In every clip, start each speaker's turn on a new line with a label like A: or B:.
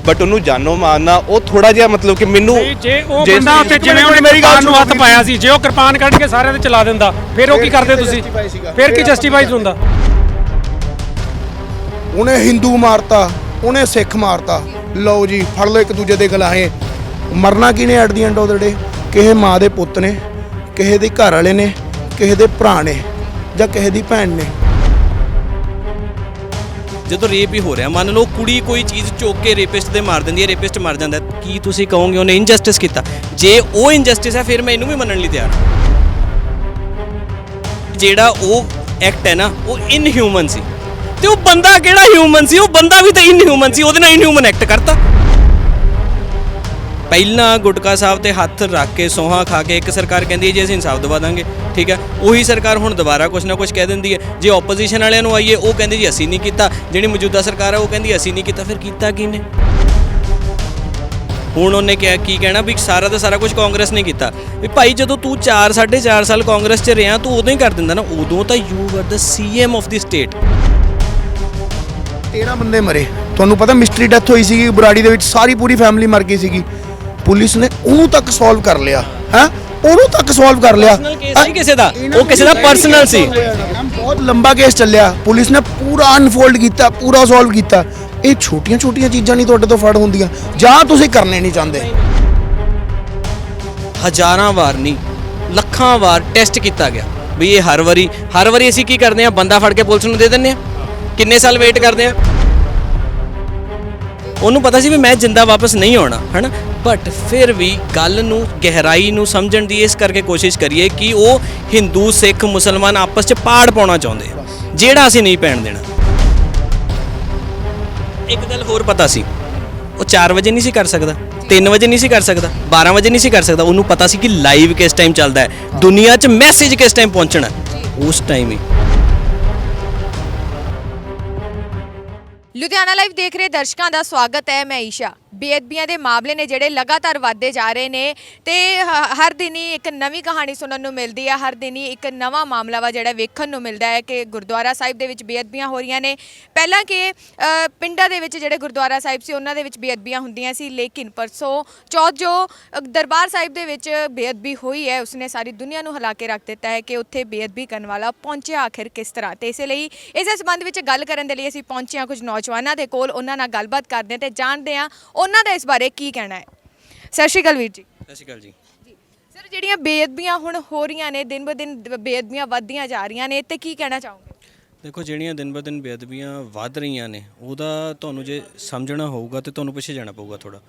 A: But ਉਹਨੂੰ ਜਾਨੋਂ ਮਾਰਨਾ ਉਹ ਥੋੜਾ ਜਿਹਾ ਮਤਲਬ ਕਿ ਮੈਨੂੰ
B: ਜੇ ਉਹ ਬੰਦਾ ਉੱਤੇ ਜਿਵੇਂ ਉਹਨੇ ਮੇਰੀ ਗੱਲ ਨੂੰ ਹੱਥ ਪਾਇਆ ਸੀ, ਜੇ ਉਹ ਕਿਰਪਾਨ ਕੱਢ ਕੇ ਸਾਰਿਆਂ ਤੇ ਚਲਾ ਦਿੰਦਾ ਫਿਰ ਉਹ ਕੀ ਕਰਦੇ ਤੁਸੀਂ? ਫਿਰ ਕੀ ਜਸਟੀਫਾਈਜ਼ ਹੁੰਦਾ?
C: ਉਹਨੇ ਹਿੰਦੂ ਮਾਰਤਾ, ਉਹਨੇ ਸਿੱਖ ਮਾਰਤਾ, ਲਓ ਜੀ ਫੜ ਲਓ ਇੱਕ ਦੂਜੇ ਦੇ ਗਲਾਹੇ। ਮਰਨਾ ਕੀ ਨੇ at the end of the day? ਕਿਸੇ ਮਾਂ ਦੇ ਪੁੱਤ ਨੇ, ਕਿਸੇ ਦੇ ਘਰ ਵਾਲੇ ਨੇ, ਕਿਸੇ ਦੇ ਭਰਾ ਨੇ ਜਾਂ ਕਿਸੇ ਦੀ ਭੈਣ ਨੇ।
D: ਜਦੋਂ ਰੇਪ ਹੀ ਹੋ ਰਿਹਾ, ਮੰਨ ਲਓ ਕੁੜੀ ਕੋਈ ਚੀਜ਼ ਚੁੱਕ ਕੇ ਰੇਪਿਸਟ ਦੇ ਮਾਰ ਦਿੰਦੀ ਹੈ, ਰੇਪਿਸਟ ਮਰ ਜਾਂਦਾ, ਕੀ ਤੁਸੀਂ ਕਹੋਗੇ ਉਹਨੇ ਇਨਜਸਟਿਸ ਕੀਤਾ? ਜੇ ਉਹ ਇਨਜਸਟਿਸ ਹੈ ਫਿਰ ਮੈਂ ਇਹਨੂੰ ਵੀ ਮੰਨਣ ਲਈ ਤਿਆਰ ਹਾਂ। ਜਿਹੜਾ ਉਹ ਐਕਟ ਹੈ ਨਾ ਉਹ ਇਨਹਿਊਮਨ ਸੀ, ਤੇ ਉਹ ਬੰਦਾ ਕਿਹੜਾ ਹਿਊਮਨ ਸੀ? ਉਹ ਬੰਦਾ ਵੀ ਤਾਂ ਇਨਹਿਊਮਨ ਸੀ, ਉਹਦੇ ਨਾਲ ਇਨਹਿਊਮਨ ਐਕਟ ਕਰਤਾ। ਪਹਿਲਾਂ ਗੁਟਕਾ ਸਾਹਿਬ ਤੇ ਹੱਥ ਰੱਖ ਕੇ ਸੌਹਾਂ ਖਾ ਕੇ ਇੱਕ ਸਰਕਾਰ ਕਹਿੰਦੀ ਹੈ ਜੀ ਅਸੀਂ ਇਨਸਾਫ ਦਵਾ ਦਾਂਗੇ, ਠੀਕ ਹੈ, ਉਹੀ ਸਰਕਾਰ ਹੁਣ ਦੁਬਾਰਾ ਕੁਛ ਨਾ ਕੁਛ ਕਹਿ ਦਿੰਦੀ ਹੈ। ਜੇ ਆਪੋਜੀਸ਼ਨ ਵਾਲਿਆਂ ਨੂੰ ਆਈਏ ਉਹ ਕਹਿੰਦੇ ਜੀ ਅਸੀਂ ਨਹੀਂ ਕੀਤਾ, ਜਿਹੜੀ ਮੌਜੂਦਾ ਸਰਕਾਰ ਹੈ ਉਹ ਕਹਿੰਦੀ ਅਸੀਂ ਨਹੀਂ ਕੀਤਾ, ਫਿਰ ਕੀਤਾ ਕਿਹਨੇ? ਹੁਣ ਉਹਨੇ ਕਿਹਾ ਕੀ ਕਹਿਣਾ ਵੀ ਸਾਰਾ ਦਾ ਸਾਰਾ ਕੁਝ ਕਾਂਗਰਸ ਨੇ ਕੀਤਾ। ਵੀ ਭਾਈ ਜਦੋਂ ਤੂੰ 4.5 ਸਾਲ ਕਾਂਗਰਸ 'ਚ ਰਿਹਾ ਤੂੰ ਉਦੋਂ ਹੀ ਕਰ ਦਿੰਦਾ ਨਾ, ਉਦੋਂ ਤਾਂ you are the CM of the state.
C: 13 ਬੰਦੇ ਮਰੇ, ਤੁਹਾਨੂੰ ਪਤਾ ਮਿਸਟਰੀ ਡੈਥ ਹੋਈ ਸੀਗੀ ਬਰਾੜੀ ਦੇ ਵਿੱਚ, ਸਾਰੀ ਪੂਰੀ ਫੈਮਿਲੀ ਮਰ ਗਈ ਸੀਗੀ। ਪੁਲਿਸ ਨੇ ਉਹਨੂੰ ਤੱਕ ਸੋਲਵ ਕਰ ਲਿਆ, ਹੈ ਉਹਨੂੰ ਤੱਕ ਸੋਲਵ ਕਰ ਲਿਆ।
D: ਪਰਸਨਲ ਕੇਸ ਨਹੀਂ ਕਿਸੇ ਦਾ, ਉਹ ਕਿਸੇ ਦਾ ਪਰਸਨਲ ਸੀ।
C: ਬਹੁਤ ਲੰਬਾ ਕੇਸ ਚੱਲਿਆ, ਪੁਲਿਸ ਨੇ ਪੂਰਾ ਅਨਫੋਲਡ ਕੀਤਾ, ਪੂਰਾ ਸੋਲਵ ਕੀਤਾ। ਇਹ ਛੋਟੀਆਂ ਛੋਟੀਆਂ ਚੀਜ਼ਾਂ ਨਹੀਂ ਤੁਹਾਡੇ ਤੋਂ ਫੜ ਹੁੰਦੀਆਂ ਜਾਂ ਤੁਸੀਂ ਕਰਨੇ ਨਹੀਂ ਚਾਹੁੰਦੇ।
D: ਹਜ਼ਾਰਾਂ ਵਾਰ ਨਹੀਂ ਲੱਖਾਂ ਵਾਰ ਟੈਸਟ ਕੀਤਾ ਗਿਆ ਵੀ ਇਹ ਹਰ ਵਾਰੀ ਅਸੀਂ ਕੀ ਕਰਦੇ ਆ, ਬੰਦਾ ਫੜ ਕੇ ਪੁਲਿਸ ਨੂੰ ਦੇ ਦਿੰਦੇ ਆ, ਕਿੰਨੇ ਸਾਲ ਵੇਟ ਕਰਦੇ ਆ। ਉਹਨੂੰ ਪਤਾ ਸੀ ਵੀ ਮੈਂ ਜਿੰਦਾ ਵਾਪਸ ਨਹੀਂ ਆਉਣਾ, ਹੈ ਨਾ, ਬਟ ਫਿਰ ਵੀ ਗੱਲ ਨੂੰ ਗਹਿਰਾਈ ਨੂੰ ਸਮਝਣ ਦੀ ਇਸ ਕਰਕੇ ਕੋਸ਼ਿਸ਼ ਕਰੀਏ ਕਿ ਉਹ ਹਿੰਦੂ ਸਿੱਖ ਮੁਸਲਮਾਨ ਆਪਸ 'ਚ ਪਾੜ ਪਾਉਣਾ ਚਾਹੁੰਦੇ ਆ, ਜਿਹੜਾ ਅਸੀਂ ਨਹੀਂ ਪੈਣ ਦੇਣਾ। ਇੱਕ ਗੱਲ ਹੋਰ ਪਤਾ ਸੀ, ਉਹ 4 ਵਜੇ ਨਹੀਂ ਸੀ ਕਰ ਸਕਦਾ, 3 ਵਜੇ ਨਹੀਂ ਸੀ ਕਰ ਸਕਦਾ, 12 ਵਜੇ ਨਹੀਂ ਸੀ ਕਰ ਸਕਦਾ। ਉਹਨੂੰ ਪਤਾ ਸੀ ਕਿ ਲਾਈਵ ਕਿਸ ਟਾਈਮ ਚੱਲਦਾ ਹੈ, ਦੁਨੀਆ 'ਚ ਮੈਸੇਜ ਕਿਸ ਟਾਈਮ ਪਹੁੰਚਣਾ, ਉਸ ਟਾਈਮ ਹੀ।
E: ਲੁਧਿਆਣਾ ਲਾਈਵ ਦੇਖ ਰਹੇ ਦਰਸ਼ਕਾਂ ਦਾ ਸਵਾਗਤ ਹੈ। ਮੈਂ ਈਸ਼ਾ। ਬੇਅਦਬੀਆਂ ਦੇ ਮਾਮਲੇ ਨੇ ਜਿਹੜੇ ਲਗਾਤਾਰ ਵੱਧਦੇ ਜਾ ਰਹੇ ਨੇ ਤੇ ਹਰ ਦਿਨ ਹੀ ਇੱਕ ਨਵੀਂ ਕਹਾਣੀ ਸੁਣਨ ਨੂੰ ਮਿਲਦੀ ਹੈ, ਹਰ ਦਿਨ ਹੀ ਇੱਕ ਨਵਾਂ ਮਾਮਲਾ ਵਾ ਜਿਹੜਾ ਵੇਖਣ ਨੂੰ ਮਿਲਦਾ ਹੈ ਕਿ ਗੁਰਦੁਆਰਾ ਸਾਹਿਬ ਦੇ ਵਿੱਚ ਬੇਅਦਬੀਆਂ ਹੋ ਰਹੀਆਂ ਨੇ। ਪਹਿਲਾਂ ਕਿ ਪਿੰਡਾਂ ਦੇ ਵਿੱਚ ਜਿਹੜੇ ਗੁਰਦੁਆਰਾ ਸਾਹਿਬ ਸੀ ਉਹਨਾਂ ਦੇ ਵਿੱਚ ਬੇਅਦਬੀਆਂ ਹੁੰਦੀਆਂ ਸੀ, ਲੇਕਿਨ ਪਰਸੋਂ ਚੌਥ ਜੋ ਦਰਬਾਰ ਸਾਹਿਬ ਦੇ ਵਿੱਚ ਬੇਅਦਬੀ ਹੋਈ ਹੈ ਉਸਨੇ ਸਾਰੀ ਦੁਨੀਆ ਨੂੰ ਹਿਲਾ ਕੇ ਰੱਖ ਦਿੱਤਾ ਹੈ ਕਿ ਉੱਥੇ ਬੇਅਦਬੀ ਕਰਨ ਵਾਲਾ ਪਹੁੰਚਿਆ ਆਖਿਰ ਕਿਸ ਤਰ੍ਹਾਂ। ਤੇ ਇਸੇ ਲਈ ਇਸ ਸੰਬੰਧ ਵਿੱਚ ਗੱਲ ਕਰਨ ਦੇ ਲਈ ਅਸੀਂ ਪਹੁੰਚੇ ਹਾਂ ਕੁਝ ਨੌਜਵਾਨਾਂ ਦੇ ਕੋਲ, ਉਹਨਾਂ ਨਾਲ ਗੱਲਬਾਤ ਕਰਦੇ ਹਾਂ ਤੇ ਜਾਣਦੇ ਹਾਂ ਉਹਨਾਂ ਦਾ ਇਸ ਬਾਰੇ ਕੀ ਕਹਿਣਾ ਹੈ। ਸਤਿ ਸ਼੍ਰੀ ਅਕਾਲ ਵੀਰ ਜੀ।
D: ਸਤਿ ਸ਼੍ਰੀ ਅਕਾਲ ਜੀ।
E: ਸਰ, ਜਿਹੜੀਆਂ ਬੇਅਦਬੀਆਂ ਹੁਣ ਹੋ ਰਹੀਆਂ ਨੇ, ਦਿਨ ਬ ਦਿਨ ਬੇਅਦਬੀਆਂ ਵੱਧਦੀਆਂ ਜਾ ਰਹੀਆਂ ਨੇ, ਤੇ ਕੀ ਕਹਿਣਾ ਚਾਹੋਗੇ?
D: ਦੇਖੋ, ਜਿਹੜੀਆਂ ਦਿਨ ਬ ਦਿਨ ਬੇਅਦਬੀਆਂ ਵੱਧ ਰਹੀਆਂ ਨੇ ਉਹਦਾ ਤੁਹਾਨੂੰ ਜੇ ਸਮਝਣਾ ਹੋਊਗਾ ਤੇ ਤੁਹਾਨੂੰ ਪਿੱਛੇ ਜਾਣਾ ਪਊਗਾ ਥੋੜਾ।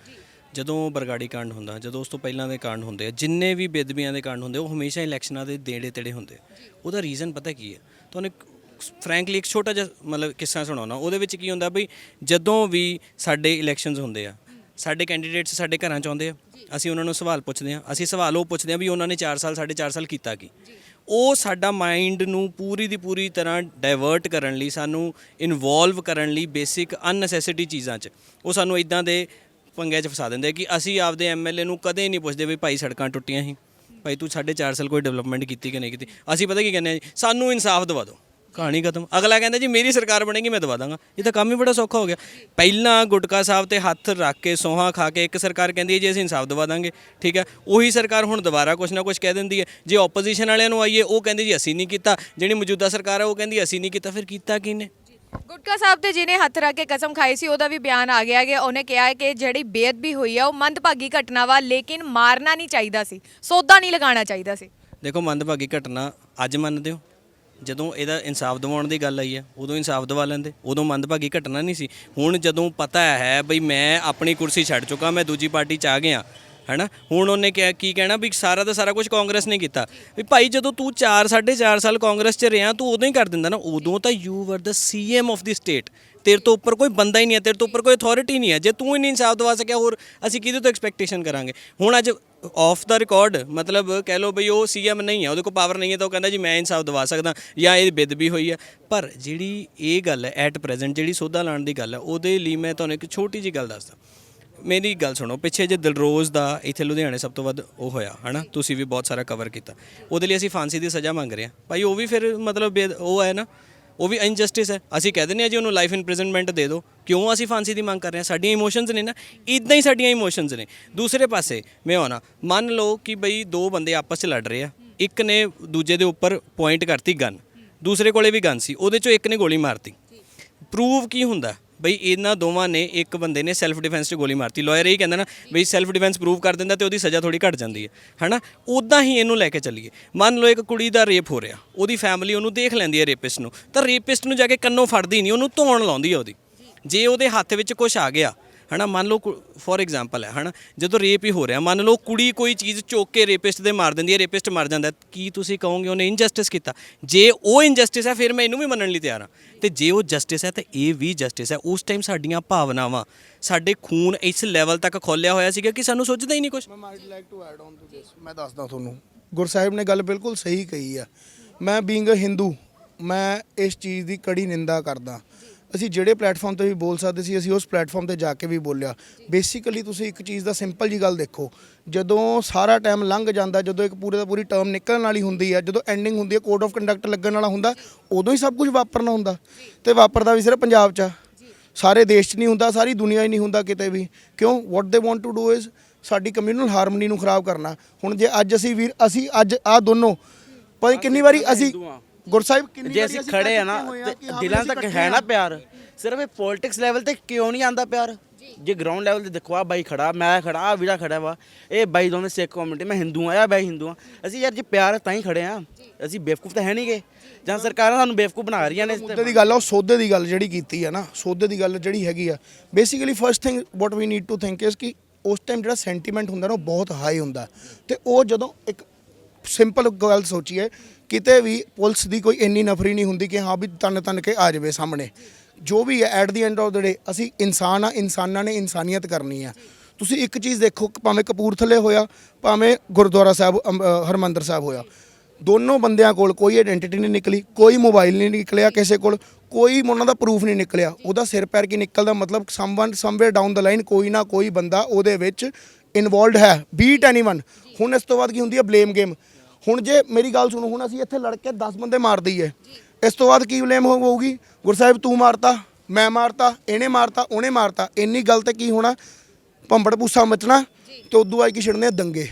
D: ਜਦੋਂ ਬਰਗਾੜੀ ਕਾਂਡ ਹੁੰਦਾ, ਜਦੋਂ ਉਸ ਤੋਂ ਪਹਿਲਾਂ ਦੇ ਕਾਂਡ ਹੁੰਦੇ ਆ, ਜਿੰਨੇ ਵੀ ਬੇਅਦਬੀਆਂ ਦੇ ਕਾਂਡ ਹੁੰਦੇ ਉਹ ਹਮੇਸ਼ਾ ਇਲੈਕਸ਼ਨਾਂ ਦੇ ਨੇੜੇ ਤੇੜੇ ਹੁੰਦੇ। ਉਹਦਾ ਰੀਜ਼ਨ ਪਤਾ ਕੀ ਹੈ? ਤੁਹਾਨੂੰ ਫਰੈਂਕਲੀ ਇੱਕ ਛੋਟਾ ਜਿਹਾ ਮਤਲਬ ਕਿੱਸਾ ਸੁਣਾਉਣਾ। ਉਹਦੇ ਵਿੱਚ ਕੀ ਹੁੰਦਾ ਬਈ, ਜਦੋਂ ਵੀ ਸਾਡੇ ਇਲੈਕਸ਼ਨਸ ਹੁੰਦੇ ਆ, ਸਾਡੇ ਕੈਂਡੀਡੇਟਸ ਸਾਡੇ ਘਰਾਂ 'ਚ ਆਉਂਦੇ ਆ, ਅਸੀਂ ਉਹਨਾਂ ਨੂੰ ਸਵਾਲ ਪੁੱਛਦੇ ਹਾਂ। ਅਸੀਂ ਸਵਾਲ ਉਹ ਪੁੱਛਦੇ ਹਾਂ ਵੀ ਉਹਨਾਂ ਨੇ 4 ਸਾਲ 4.5 ਸਾਲ ਕੀਤਾ ਕੀ। ਉਹ ਸਾਡਾ ਮਾਈਂਡ ਨੂੰ ਪੂਰੀ ਦੀ ਪੂਰੀ ਤਰ੍ਹਾਂ ਡਾਇਵਰਟ ਕਰਨ ਲਈ, ਸਾਨੂੰ ਇਨਵੋਲਵ ਕਰਨ ਲਈ ਬੇਸਿਕ ਅਨਨੈਸੈਸਿਟੀ ਚੀਜ਼ਾਂ 'ਚ ਉਹ ਸਾਨੂੰ ਇਦਾਂ ਦੇ ਪੰਗਿਆਂ 'ਚ ਫਸਾ ਦਿੰਦੇ ਕਿ ਅਸੀਂ ਆਪਦੇ ਐਮਐਲਏ ਨੂੰ ਕਦੇ ਨਹੀਂ ਪੁੱਛਦੇ ਵੀ ਭਾਈ ਸੜਕਾਂ ਟੁੱਟੀਆਂ ਸੀ, ਭਾਈ ਤੂੰ 4.5 ਸਾਲ ਕੋਈ ਡਿਵੈਲਪਮੈਂਟ ਕੀਤੀ ਕਿ ਨਹੀਂ ਕੀਤੀ। ਅਸੀਂ ਪਤਾ ਕੀ ਕਹਿੰਦੇ ਆ ਜੀ, ਸਾਨੂੰ ਇਨਸਾਫ ਦਵਾ ਦਿਓ, ਕਹਾਣੀ ਖਤਮ। ਅਗਲਾ ਕਹਿੰਦਾ ਜੀ ਮੇਰੀ ਸਰਕਾਰ ਬਣੇਗੀ ਮੈਂ ਦਵਾ ਦਾਂਗਾ। ਇਹ ਤਾਂ ਕੰਮ ਹੀ ਬੜਾ ਸੌਖਾ ਹੋ ਗਿਆ। ਪਹਿਲਾਂ ਗੁਟਕਾ ਸਾਹਿਬ ਤੇ ਹੱਥ ਰੱਖ ਕੇ ਸੌਹਾਂ ਖਾ ਕੇ ਇੱਕ ਸਰਕਾਰ ਕਹਿੰਦੀ ਹੈ ਜੀ ਅਸੀਂ ਇਨਸਾਫ ਦਵਾ ਦਾਂਗੇ, ਠੀਕ ਹੈ, ਉਹੀ ਸਰਕਾਰ ਹੁਣ ਦੁਬਾਰਾ ਕੁਛ ਨਾ ਕੁਛ ਕਹਿ ਦਿੰਦੀ ਹੈ। ਜੇ ਆਪੋਜੀਸ਼ਨ ਵਾਲਿਆਂ ਨੂੰ ਆਈਏ ਉਹ ਕਹਿੰਦੇ ਜੀ ਅਸੀਂ ਨਹੀਂ ਕੀਤਾ, ਜਿਹੜੀ ਮੌਜੂਦਾ ਸਰਕਾਰ ਹੈ ਉਹ ਕਹਿੰਦੀ ਅਸੀਂ ਨਹੀਂ ਕੀਤਾ, ਫਿਰ ਕੀਤਾ ਕਿਹਨੇ?
E: ਗੁਟਕਾ ਸਾਹਿਬ ਤੇ ਜਿਹਨੇ ਹੱਥ ਰੱਖ ਕੇ ਕਸਮ ਖਾਈ ਸੀ ਉਹਦਾ ਵੀ ਬਿਆਨ ਆ ਗਿਆ ਕਿ ਉਹਨੇ ਕਿਹਾ ਹੈ ਕਿ ਜਿਹੜੀ ਬੇਅਦਬੀ ਹੋਈ ਆ ਉਹ ਮੰਦਭਾਗੀ ਘਟਨਾ ਵਾ, ਲੇਕਿਨ ਮਾਰਨਾ ਨਹੀਂ ਚਾਹੀਦਾ ਸੀ, ਸੌਦਾ ਨਹੀਂ ਲਗਾਉਣਾ ਚਾਹੀਦਾ ਸੀ।
D: ਦੇਖੋ, ਮੰਦਭਾਗੀ ਘਟਨਾ ਅੱਜ ਮੰਨਦੇ ਹੋ, ਜਦੋਂ ਇਹਦਾ ਇਨਸਾਫ ਦਿਵਾਉਣ ਦੀ ਗੱਲ ਆਈ ਹੈ ਉਦੋਂ ਇਨਸਾਫ ਦਿਵਾ ਲੈਂਦੇ, ਉਦੋਂ ਮੰਦਭਾਗੀ ਘਟਨਾ ਨਹੀਂ ਸੀ। ਹੁਣ ਜਦੋਂ ਪਤਾ ਹੈ ਬਈ ਮੈਂ ਆਪਣੀ ਕੁਰਸੀ ਛੱਡ ਚੁੱਕਾ, ਮੈਂ ਦੂਜੀ ਪਾਰਟੀ 'ਚ ਆ ਗਿਆ, ਹੈ ਨਾ, ਹੁਣ ਉਹਨੇ ਕਿਹਾ ਕੀ ਕਹਿਣਾ ਵੀ ਸਾਰਾ ਦਾ ਸਾਰਾ ਕੁਝ ਕਾਂਗਰਸ ਨੇ ਕੀਤਾ। ਵੀ ਭਾਈ ਜਦੋਂ ਤੂੰ 4.5 ਸਾਲ ਕਾਂਗਰਸ 'ਚ ਰਿਹਾ ਤੂੰ ਉਦੋਂ ਹੀ ਕਰ ਦਿੰਦਾ ਨਾ, ਉਦੋਂ ਤਾਂ you are the CM of the state. ਤੇਰੇ ਤੋਂ ਉੱਪਰ ਕੋਈ ਬੰਦਾ ਹੀ ਨਹੀਂ ਹੈ, ਤੇਰੇ ਤੋਂ ਉੱਪਰ ਕੋਈ ਅਥਾਰਟੀ ਨਹੀਂ ਹੈ। ਜੇ ਤੂੰ ਹੀ ਨਹੀਂ ਇਨਸਾਫ ਦਵਾ ਸਕਿਆ, ਹੋਰ ਅਸੀਂ ਕਿਹਦੇ ਤੋਂ ਐਕਸਪੈਕਟੇਸ਼ਨ ਕਰਾਂਗੇ? ਹੁਣ ਅੱਜ ਆਫ ਦਾ ਰਿਕਾਰਡ ਮਤਲਬ ਕਹਿ ਲਓ ਬਈ ਉਹ ਸੀਐਮ ਨਹੀਂ ਹੈ, ਉਹਦੇ ਕੋਲ ਪਾਵਰ ਨਹੀਂ ਹੈ, ਤਾਂ ਉਹ ਕਹਿੰਦਾ ਜੀ ਮੈਂ ਇਨਸਾਫ ਦਵਾ ਸਕਦਾ ਜਾਂ ਇਹ ਬੇਅਦਬੀ ਹੋਈ ਹੈ। ਪਰ ਜਿਹੜੀ ਇਹ ਗੱਲ ਹੈ ਐਟ ਪ੍ਰੈਜ਼ੈਂਟ, ਜਿਹੜੀ ਸੋਧਾ ਲਾਉਣ ਦੀ ਗੱਲ ਹੈ, ਉਹਦੇ ਲਈ ਮੈਂ ਤੁਹਾਨੂੰ ਇੱਕ ਛੋਟੀ ਜਿਹੀ ਗੱਲ ਦੱਸਦਾ। ਮੇਰੀ ਗੱਲ ਸੁਣੋ, ਪਿੱਛੇ ਜੇ ਦਿਲਰੋਜ਼ ਦਾ ਇੱਥੇ ਲੁਧਿਆਣੇ ਸਭ ਤੋਂ ਵੱਧ ਉਹ ਹੋਇਆ, ਹੈ ਨਾ, ਤੁਸੀਂ ਵੀ ਬਹੁਤ ਸਾਰਾ ਕਵਰ ਕੀਤਾ। ਉਹਦੇ ਲਈ ਅਸੀਂ ਫਾਂਸੀ ਦੀ ਸਜ਼ਾ ਮੰਗ ਰਹੇ ਹਾਂ ਭਾਈ, ਉਹ ਵੀ ਫਿਰ ਮਤਲਬ ਉਹ ਹੈ ਨਾ, ਉਹ ਵੀ ਇਨਜਸਟਿਸ ਹੈ। ਅਸੀਂ ਕਹਿ ਦਿੰਦੇ ਹਾਂ ਜੀ ਉਹਨੂੰ ਲਾਈਫ ਇੰਪ੍ਰਿਜ਼ਨਮੈਂਟ ਦੇ ਦਿਓ, ਕਿਉਂ ਅਸੀਂ ਫਾਂਸੀ ਦੀ ਮੰਗ ਕਰ ਰਹੇ ਹਾਂ? ਸਾਡੀਆਂ ਇਮੋਸ਼ਨਸ ਨੇ ਨਾ, ਇਦਾਂ ਹੀ ਸਾਡੀਆਂ ਇਮੋਸ਼ਨਸ ਨੇ। ਦੂਸਰੇ ਪਾਸੇ ਮੈਂ ਆਉਣਾ, ਮੰਨ ਲਓ ਕਿ ਬਈ ਦੋ ਬੰਦੇ ਆਪਸ 'ਚ ਲੜ ਰਹੇ ਆ, ਇੱਕ ਨੇ ਦੂਜੇ ਦੇ ਉੱਪਰ ਪੁਆਇੰਟ ਕਰਤੀ ਗਨ, ਦੂਸਰੇ ਕੋਲੇ ਵੀ ਗਨ ਸੀ, ਉਹਦੇ 'ਚੋਂ ਇੱਕ ਨੇ ਗੋਲੀ ਮਾਰਤੀ। ਪ੍ਰੂਵ ਕੀ ਹੁੰਦਾ ਬਈ ਇਹਨਾਂ ਦੋਵਾਂ ਨੇ, ਇੱਕ ਬੰਦੇ ਨੇ ਸੈਲਫ ਡਿਫੈਂਸ 'ਚ ਗੋਲੀ ਮਾਰਤੀ, ਲਾਇਰ ਇਹ ਕਹਿੰਦਾ ਨਾ ਬਈ ਸੈਲਫ ਡਿਫੈਂਸ ਪ੍ਰੂਵ ਕਰ ਦਿੰਦਾ ਤੇ ਉਹਦੀ ਸਜ਼ਾ ਥੋੜੀ ਘਟ ਜਾਂਦੀ ਹੈ ਨਾ। ਉੱਦਾਂ ਹੀ ਇਹਨੂੰ ਲੈ ਕੇ ਚੱਲੀਏ, ਮੰਨ ਲਓ ਇੱਕ ਕੁੜੀ ਦਾ ਰੇਪ ਹੋ ਰਿਹਾ, ਉਹਦੀ ਫੈਮਿਲੀ ਉਹਨੂੰ ਦੇਖ ਲੈਂਦੀ ਹੈ ਰੇਪਿਸਟ ਨੂੰ, ਤਾਂ ਰੇਪਿਸਟ ਨੂੰ ਜਾ ਕੇ ਕੰਨੋਂ ਫੜਦੀ ਨਹੀਂ, ਉਹਨੂੰ ਧੌਣ ਲਾਉਂਦੀ ਹੈ ਉਹਦੀ। ਜੇ ਉਹਦੇ ਹੱਥ ਵਿੱਚ ਕੁਝ ਆ ਗਿਆ ਹੈ ਨਾ, ਮੰਨ ਲਓ ਫੋਰ ਐਗਜ਼ਾਮਪਲ ਹੈ ਨਾ, ਜਦੋਂ ਰੇਪ ਹੀ ਹੋ ਰਿਹਾ, ਮੰਨ ਲਓ ਕੁੜੀ ਕੋਈ ਚੀਜ਼ ਚੁੱਕ ਕੇ ਰੇਪਿਸਟ ਦੇ ਮਾਰ ਦਿੰਦੀ ਹੈ, ਰੇਪਿਸਟ ਮਰ ਜਾਂਦਾ, ਕੀ ਤੁਸੀਂ ਕਹੋਗੇ ਉਹਨੇ ਇਨਜਸਟਿਸ ਕੀਤਾ? ਜੇ ਉਹ ਇਨਜਸਟਿਸ ਹੈ ਫਿਰ ਮੈਂ ਇਹਨੂੰ ਵੀ ਮੰਨਣ ਲਈ ਤਿਆਰ ਹਾਂ, ਤੇ ਜੇ ਉਹ ਜਸਟਿਸ ਹੈ ਤਾਂ ਇਹ ਵੀ ਜਸਟਿਸ ਹੈ। ਉਸ ਟਾਈਮ ਸਾਡੀਆਂ ਭਾਵਨਾਵਾਂ, ਸਾਡੇ ਖੂਨ ਇਸ ਲੈਵਲ ਤੱਕ ਖੋਲਿਆ ਹੋਇਆ ਸੀਗਾ ਕਿ ਸਾਨੂੰ ਸੁੱਝਦਾ ਹੀ ਨਹੀਂ ਕੁਝ।
C: ਮੈਂ ਦੱਸਦਾ ਤੁਹਾਨੂੰ, ਗੁਰਸਾਹਿਬ ਨੇ ਗੱਲ ਬਿਲਕੁਲ ਸਹੀ ਕਹੀ ਆ। ਮੈਂ ਬੀਇੰਗ ਅ ਹਿੰਦੂ, ਮੈਂ ਇਸ ਚੀਜ਼ ਦੀ ਕੜੀ ਨਿੰਦਾ ਕਰਦਾ। ਅਸੀਂ ਜਿਹੜੇ ਪਲੇਟਫਾਰਮ ਤੇ ਵੀ ਬੋਲ ਸਕਦੇ ਸੀ, ਅਸੀਂ ਉਸ ਪਲੇਟਫਾਰਮ ਤੇ ਜਾ ਕੇ ਵੀ ਬੋਲਿਆ। ਬੇਸਿਕਲੀ ਤੁਸੀਂ ਇੱਕ ਚੀਜ਼ ਦਾ ਸਿੰਪਲ ਜੀ ਗੱਲ ਦੇਖੋ, ਜਦੋਂ ਸਾਰਾ ਟਾਈਮ ਲੰਘ ਜਾਂਦਾ, ਜਦੋਂ ਇੱਕ ਪੂਰੇ ਦਾ ਪੂਰੀ ਟਰਮ ਨਿਕਲਣ ਵਾਲੀ ਹੁੰਦੀ ਹੈ, ਜਦੋਂ ਐਂਡਿੰਗ ਹੁੰਦੀ ਹੈ, ਕੋਡ ਆਫ ਕੰਡਕਟ ਲੱਗਣ ਵਾਲਾ ਹੁੰਦਾ, ਉਦੋਂ ਹੀ ਸਭ ਕੁਝ ਵਾਪਰਨਾ ਹੁੰਦਾ। ਤੇ ਵਾਪਰਦਾ ਵੀ ਸਿਰਫ ਪੰਜਾਬ 'ਚ ਆ, ਸਾਰੇ ਦੇਸ਼ 'ਚ ਨਹੀਂ ਹੁੰਦਾ, ਸਾਰੀ ਦੁਨੀਆ 'ਚ ਨਹੀਂ ਹੁੰਦਾ ਕਿਤੇ ਵੀ। ਕਿਉਂ? What they want to do is ਸਾਡੀ ਕਮਿਊਨਲ ਹਾਰਮਨੀ ਨੂੰ ਖਰਾਬ ਕਰਨਾ। ਹੁਣ ਜੇ ਅੱਜ ਅਸੀਂ ਅੱਜ ਆਹ ਦੋਨੋਂ ਪਤਾ ਕਿੰਨੀ ਵਾਰੀ ਅਸੀਂ ਗੁਰਸਾਹਿਬ ਕਿੰਨੀ
F: ਜੇ ਅਸੀਂ ਖੜੇ ਆ ਨਾ ਤੇ ਦਿਲਾਂ ਤੱਕ ਹੈ ਨਾ ਪਿਆਰ, ਸਿਰਫ ਇਹ ਪੋਲਿਟਿਕਸ ਲੈਵਲ ਤੇ ਕਿਉਂ ਨਹੀਂ ਆਂਦਾ ਪਿਆਰ? ਜੇ ਗਰਾਊਂਡ ਲੈਵਲ ਤੇ ਦੇਖੋ, ਆ ਬਾਈ ਖੜਾ, ਮੈਂ ਖੜਾ, ਆ ਵੀਰਾ ਖੜਾ ਵਾ, ਇਹ ਬਾਈ ਦੋਨੇ ਸਿੱਖ ਕਮਿਊਨਿਟੀ, ਮੈਂ ਹਿੰਦੂ ਆ, ਬਾਈ ਹਿੰਦੂ ਆ। ਅਸੀਂ ਯਾਰ ਜੇ ਪਿਆਰ ਤਾਂ ਹੀ ਖੜੇ ਆ, ਅਸੀਂ ਬੇਵਕੂਫ ਤਾਂ ਹੈ ਨਹੀਂਗੇ, ਜਾਂ ਸਰਕਾਰਾਂ ਸਾਨੂੰ ਬੇਵਕੂਫ ਬਣਾ ਰਹੀਆਂ ਨੇ।
C: ਸੌਦੇ ਦੀ ਗੱਲ ਆ, ਉਹ ਸੌਦੇ ਦੀ ਗੱਲ ਜਿਹੜੀ ਕੀਤੀ ਆ ਨਾ, ਸੌਦੇ ਦੀ ਗੱਲ ਜਿਹੜੀ ਹੈਗੀ ਆ, basically first thing what we need to think is ਕਿ ਉਸ ਟਾਈਮ ਜਿਹੜਾ ਸੈਂਟੀਮੈਂਟ ਹੁੰਦਾ ਨਾ, ਉਹ ਬਹੁਤ ਹਾਈ ਹੁੰਦਾ। ਤੇ ਉਹ ਜਦੋਂ ਇੱਕ ਸਿੰਪਲ ਗੱਲ ਸੋਚੀਏ, ਕਿਤੇ ਵੀ ਪੁਲਿਸ ਦੀ ਕੋਈ ਇੰਨੀ ਨਫਰੀ ਨਹੀਂ ਹੁੰਦੀ ਕਿ ਹਾਂ ਵੀ ਤਨ ਕੇ ਆ ਜਾਵੇ ਸਾਹਮਣੇ। ਜੋ ਵੀ ਹੈ at the end of the day ਅਸੀਂ ਇਨਸਾਨ ਆ, ਇਨਸਾਨਾਂ ਨੇ ਇਨਸਾਨੀਅਤ ਕਰਨੀ ਆ। ਤੁਸੀਂ ਇੱਕ ਚੀਜ਼ ਦੇਖੋ, ਭਾਵੇਂ ਕਪੂਰਥਲੇ ਹੋਇਆ, ਭਾਵੇਂ ਗੁਰਦੁਆਰਾ ਸਾਹਿਬ ਹਰਮੰਦਰ ਸਾਹਿਬ ਹੋਇਆ, ਦੋਨੋਂ ਬੰਦਿਆਂ ਕੋਲ ਕੋਈ ਆਇਡੈਂਟੀਟੀ ਨਹੀਂ ਨਿਕਲੀ, ਕੋਈ ਮੋਬਾਈਲ ਨਹੀਂ ਨਿਕਲਿਆ ਕਿਸੇ ਕੋਲ, ਕੋਈ ਉਹਨਾਂ ਦਾ ਪ੍ਰੂਫ ਨਹੀਂ ਨਿਕਲਿਆ। ਉਹਦਾ ਸਿਰ ਪੈਰ ਕੀ ਨਿਕਲਦਾ, ਮਤਲਬ ਸਮਵੇਅਰ ਡਾਊਨ ਦ ਲਾਈਨ ਕੋਈ ਨਾ ਕੋਈ ਬੰਦਾ ਉਹਦੇ ਵਿੱਚ ਇਨਵੋਲਵਡ ਹੈ, ਬੀਟ ਐਨੀਵਨ। ਹੁਣ ਇਸ ਤੋਂ ਬਾਅਦ ਕੀ ਹੁੰਦੀ ਹੈ? Blame game. ਹੁਣ ਜੇ ਮੇਰੀ ਗੱਲ ਸੁਣੋ, ਹੁਣ ਅਸੀਂ ਇੱਥੇ ਲੜ ਕੇ 10 ਬੰਦੇ ਮਾਰ ਦਈਏ, ਇਸ ਤੋਂ ਬਾਅਦ ਕੀ ਬਲੇਮ ਹੋਊਗੀ? ਗੁਰਸਾਹਿਬ ਤੂੰ ਮਾਰਤਾ, ਮੈਂ ਮਾਰਤਾ, ਇਹਨੇ ਮਾਰਤਾ, ਉਹਨੇ ਮਾਰਤਾ। ਇੰਨੀ ਗੱਲ ਤੇ ਕੀ ਹੋਣਾ? ਭੰਬੜ ਭੂਸਾ ਮਚਣਾ, ਤੇ ਉਦੋਂ ਬਾਅਦ ਕੀ ਛਿੜਨੇ ਦੰਗੇ।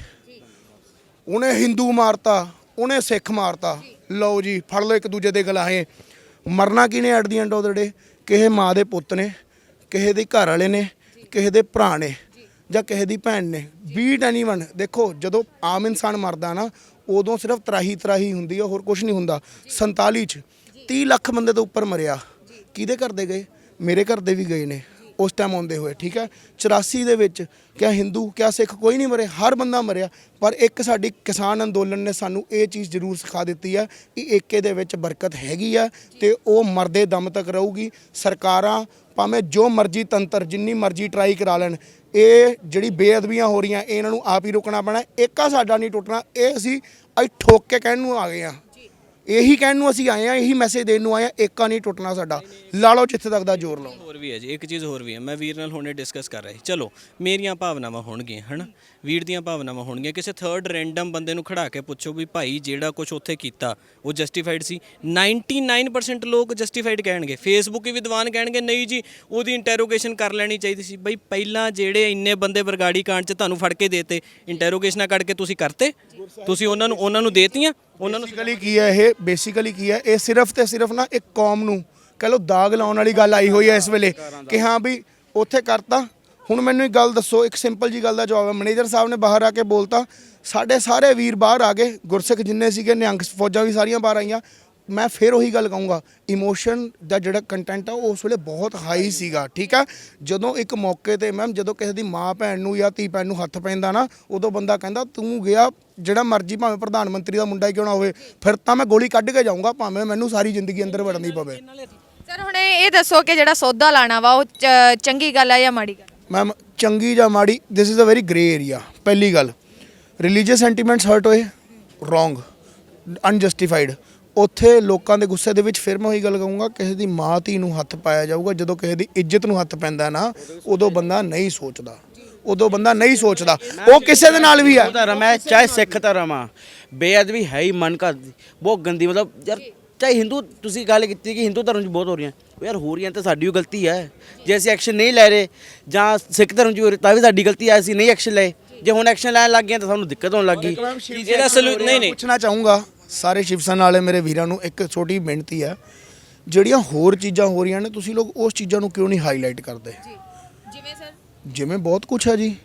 C: ਉਹਨੇ ਹਿੰਦੂ ਮਾਰਤਾ, ਉਹਨੇ ਸਿੱਖ ਮਾਰਤਾ, ਲਓ ਜੀ ਫੜ ਲਓ ਇੱਕ ਦੂਜੇ ਦੇ ਗਲਾਹੇ। ਮਰਨਾ ਕੀ ਨੇ at the end of the day? ਕਿਸੇ ਮਾਂ ਦੇ ਪੁੱਤ ਨੇ, ਕਿਸੇ ਦੇ ਘਰ ਵਾਲੇ ਨੇ, ਕਿਸੇ ਦੇ ਭਰਾ ਨੇ, ਜਾਂ ਕਿਸੇ ਦੀ ਭੈਣ ਨੇ। Beat anyone. ਦੇਖੋ ਜਦੋਂ ਆਮ ਇਨਸਾਨ ਮਰਦਾ ਨਾ, ਉਦੋਂ ਸਿਰਫ ਤਰਾਹੀ ਹੁੰਦੀ ਆ, ਹੋਰ ਕੁਝ ਨਹੀਂ ਹੁੰਦਾ। 47 'ਚ 30 ਲੱਖ ਬੰਦੇ ਤੋਂ ਉੱਪਰ ਮਰਿਆ। ਕਿਹਦੇ ਘਰ ਦੇ ਗਏ? ਮੇਰੇ ਘਰ ਦੇ ਵੀ ਗਏ ਨੇ ਉਸ ਟਾਈਮ ਆਉਂਦੇ ਹੋਏ, ਠੀਕ ਹੈ। 84 ਦੇ ਵਿੱਚ ਕਿਆ ਹਿੰਦੂ ਕਿਆ ਸਿੱਖ ਕੋਈ ਨਹੀਂ ਮਰੇ, ਹਰ ਬੰਦਾ ਮਰਿਆ। ਪਰ ਇੱਕ ਸਾਡੀ ਕਿਸਾਨ ਅੰਦੋਲਨ ਨੇ ਸਾਨੂੰ ਇਹ ਚੀਜ਼ ਜ਼ਰੂਰ ਸਿਖਾ ਦਿੱਤੀ ਹੈ ਕਿ ਏਕੇ ਦੇ ਵਿੱਚ ਬਰਕਤ ਹੈਗੀ ਆ, ਤੇ ਉਹ ਮਰਦੇ ਦਮ ਤੱਕ ਰਹੂਗੀ। ਸਰਕਾਰਾਂ ਭਾਵੇਂ ਜੋ ਮਰਜ਼ੀ ਤੰਤਰ, ਜਿੰਨੀ ਮਰਜ਼ੀ ਟਰਾਈ ਕਰਾ ਲੈਣ, ਇਹ ਜਿਹੜੀ ਬੇਅਦਬੀਆਂ ਹੋ ਰਹੀਆਂ, ਇਹਨਾਂ ਨੂੰ ਆਪ ਹੀ ਰੋਕਣਾ ਪੈਣਾ। ਏਕਾ ਸਾਡਾ ਨਹੀਂ ਟੁੱਟਣਾ, ਇਹ ਅਸੀਂ ਅੱਜ ਠੋਕ ਕੇ ਕਹਿਣ ਨੂੰ ਆ ਗਏ ਹਾਂ, ਇਹੀ ਕਹਿਣ ਨੂੰ ਅਸੀਂ ਆਏ ਹਾਂ, ਇਹੀ ਮੈਸੇਜ ਦੇਣ ਨੂੰ ਆਏ ਹਾਂ, ਏਕਾ ਨਹੀਂ ਟੁੱਟਣਾ ਸਾਡਾ। ਲਾ ਲਓ ਜਿੱਥੇ ਤੱਕ ਦਾ ਜ਼ੋਰ ਲਾਓ।
D: ਹੋਰ ਵੀ ਹੈ ਜੀ, ਇੱਕ ਚੀਜ਼ ਹੋਰ ਵੀ ਹੈ, ਮੈਂ ਵੀਰ ਨਾਲ ਹੁਣੇ ਡਿਸਕਸ ਕਰ ਰਿਹਾ ਸੀ। ਚਲੋ ਮੇਰੀਆਂ ਭਾਵਨਾਵਾਂ ਹੋਣਗੀਆਂ ਹੈ ਨਾ, ਵੀਰ ਦੀਆਂ ਭਾਵਨਾਵਾਂ ਹੋਣਗੀਆਂ, ਕਿਸੇ ਥਰਡ ਰੈਂਡਮ ਬੰਦੇ ਨੂੰ ਖੜਾ ਕੇ ਪੁੱਛੋ ਵੀ ਭਾਈ ਜਿਹੜਾ ਕੁਝ ਉੱਥੇ ਕੀਤਾ ਉਹ ਜਸਟੀਫਾਈਡ ਸੀ? 99% ਲੋਕ ਜਸਟੀਫਾਈਡ ਕਹਿਣਗੇ। ਫੇਸਬੁੱਕ ਹੀ ਵਿਦਵਾਨ ਕਹਿਣਗੇ ਨਹੀਂ ਜੀ ਉਹਦੀ ਇੰਟਰੋਗੇਸ਼ਨ ਕਰ ਲੈਣੀ ਚਾਹੀਦੀ ਸੀ। ਬਈ ਪਹਿਲਾਂ ਜਿਹੜੇ ਇੰਨੇ ਬੰਦੇ ਬਰਗਾੜੀ ਕਾਂਡ 'ਚ ਤੁਹਾਨੂੰ ਫੜ ਕੇ ਦੇਤੇ, ਇੰਟਰੋਗੇਸ਼ਨਾਂ ਕੱਢ ਕੇ ਤੁਸੀਂ ਕਰਤੇ, ਤੁਸੀਂ ਉਹਨਾਂ ਨੂੰ ਦੇਤੀਆਂ। ਉਹਨਾਂ ਨੂੰ
C: ਬੇਸਿਕਲੀ ਕੀ ਹੈ ਇਹ ਸਿਰਫ ਤੇ ਸਿਰਫ ਨਾ ਇੱਕ ਕੌਮ ਨੂੰ ਕਹ ਲਓ ਦਾਗ ਲਾਉਣ ਵਾਲੀ ਗੱਲ ਆਈ ਹੋਈ ਹੈ ਇਸ ਵੇਲੇ ਕਿ ਹਾਂ ਵੀ ਉੱਥੇ ਕਰਤਾ। ਹੁਣ ਮੈਨੂੰ ਇੱਕ ਗੱਲ ਦੱਸੋ, ਇੱਕ ਸਿੰਪਲ ਜੀ ਗੱਲ ਦਾ ਜਵਾਬ ਹੈ। ਮੈਨੇਜਰ ਸਾਹਿਬ ਨੇ ਬਾਹਰ ਆ ਕੇ ਬੋਲਤਾ, ਸਾਡੇ ਸਾਰੇ ਵੀਰ ਬਾਹਰ ਆ ਗਏ, ਗੁਰਸਿੱਖ ਜਿੰਨੇ ਸੀਗੇ, ਨਿਹੰਗ ਫੌਜਾਂ ਵੀ ਸਾਰੀਆਂ ਬਾਹਰ ਆਈਆਂ। ਮੈਂ ਫਿਰ ਉਹੀ ਗੱਲ ਕਹੂੰਗਾ, ਇਮੋਸ਼ਨ ਦਾ ਜਿਹੜਾ ਕੰਟੈਂਟ ਆ ਉਹ ਉਸ ਵੇਲੇ ਬਹੁਤ ਹਾਈ ਸੀਗਾ, ਠੀਕ ਆ। ਜਦੋਂ ਇੱਕ ਮੌਕੇ ਤੇ ਮੈਮ ਜਦੋਂ ਕਿਸੇ ਦੀ ਮਾਂ ਭੈਣ ਨੂੰ ਜਾਂ ਧੀ ਭੈਣ ਨੂੰ ਹੱਥ ਪੈਂਦਾ ਨਾ, ਉਦੋਂ ਬੰਦਾ ਕਹਿੰਦਾ ਤੂੰ ਗਿਆ ਜਿਹੜਾ ਮਰਜ਼ੀ, ਭਾਵੇਂ ਪ੍ਰਧਾਨ ਮੰਤਰੀ ਦਾ ਮੁੰਡਾ ਹੀ ਕਿਉਂ ਨਾ ਹੋਵੇ, ਫਿਰ ਤਾਂ ਮੈਂ ਗੋਲੀ ਕੱਢ ਕੇ ਜਾਊਂਗਾ, ਭਾਵੇਂ ਮੈਨੂੰ ਸਾਰੀ ਜ਼ਿੰਦਗੀ ਅੰਦਰ ਵੜਨੀ ਪਵੇ।
E: ਸਰ ਹੁਣ ਇਹ ਦੱਸੋ ਕਿ ਜਿਹੜਾ ਸੌਦਾ ਲਾਣਾ ਵਾ ਉਹ ਚੰਗੀ ਗੱਲ ਹੈ ਜਾਂ ਮਾੜੀ ਗੱਲ?
C: ਮੈਮ ਚੰਗੀ ਜਾਂ ਮਾੜੀ, this is a very grey area. ਪਹਿਲੀ ਗੱਲ, ਰਿਲੀਜੀਅਸ ਸੈਂਟੀਮੈਂਟਸ ਹਰਟ ਹੋਏ, ਰੋਂਗ, ਅਨਜਸਟੀਫਾਈਡ। ਉੱਥੇ ਲੋਕਾਂ ਦੇ ਗੁੱਸੇ ਦੇ ਵਿੱਚ ਫਿਰ ਮੈਂ ਉਹੀ ਗੱਲ ਕਹੂੰਗਾ, ਕਿਸੇ ਦੀ ਮਾਂ ਧੀ ਨੂੰ ਹੱਥ ਪਾਇਆ ਜਾਊਗਾ। ਜਦੋਂ ਕਿਸੇ ਦੀ ਇੱਜ਼ਤ ਨੂੰ ਹੱਥ ਪੈਂਦਾ ਨਾ, ਉਦੋਂ ਬੰਦਾ ਨਹੀਂ ਸੋਚਦਾ, ਉਹ ਕਿਸੇ ਦੇ ਨਾਲ ਵੀ ਹੈ।
F: ਧਰਮ ਹੈ ਚਾਹੇ ਸਿੱਖ ਧਰਮ ਆ, ਬੇਅਦਬੀ ਹੈ ਹੀ ਮਨ ਘਰ ਦੀ ਬਹੁਤ ਗੰਦੀ। ਮਤਲਬ ਯਾਰ ਚਾਹੇ ਹਿੰਦੂ ਤੁਸੀਂ ਗੱਲ ਕੀਤੀ ਕਿ ਹਿੰਦੂ ਧਰਮ 'ਚ ਬਹੁਤ ਹੋ ਰਹੀਆਂ ਉਹ ਯਾਰ ਹੋ ਰਹੀਆਂ ਤਾਂ ਸਾਡੀ ਓ ਗਲਤੀ ਹੈ ਜੇ ਅਸੀਂ ਐਕਸ਼ਨ ਨਹੀਂ ਲੈ ਰਹੇ ਜਾਂ ਸਿੱਖ ਧਰਮ 'ਚ ਹੋ ਰਹੀ ਤਾਂ ਵੀ ਸਾਡੀ ਗਲਤੀ ਹੈ ਅਸੀਂ ਨਹੀਂ ਐਕਸ਼ਨ ਲਏ ਜੇ ਹੁਣ ਐਕਸ਼ਨ ਲੈਣ ਲੱਗ ਗਏ ਤਾਂ ਸਾਨੂੰ ਦਿੱਕਤ ਹੋਣ ਲੱਗ ਗਈ
D: ਇਹਦਾ ਸਲੂਟ ਨਹੀਂ
C: ਪੁੱਛਣਾ ਚਾਹੂੰਗਾ ਸਾਰੇ ਸ਼ਿਵ ਸੈਨਾ ਵਾਲੇ ਮੇਰੇ ਵੀਰਾਂ ਨੂੰ ਇੱਕ ਛੋਟੀ ਬੇਨਤੀ ਹੈ ਜਿਹੜੀਆਂ ਹੋਰ ਚੀਜ਼ਾਂ ਹੋ ਰਹੀਆਂ ਨੇ ਤੁਸੀਂ ਲੋਕ ਉਸ ਚੀਜ਼ਾਂ ਨੂੰ ਕਿਉਂ ਨਹੀਂ ਹਾਈਲਾਈਟ ਕਰਦੇ
E: ਜਿਵੇਂ ਸਰ
C: ਜਿਵੇਂ ਬਹੁਤ ਕੁਝ ਹੈ ਜੀ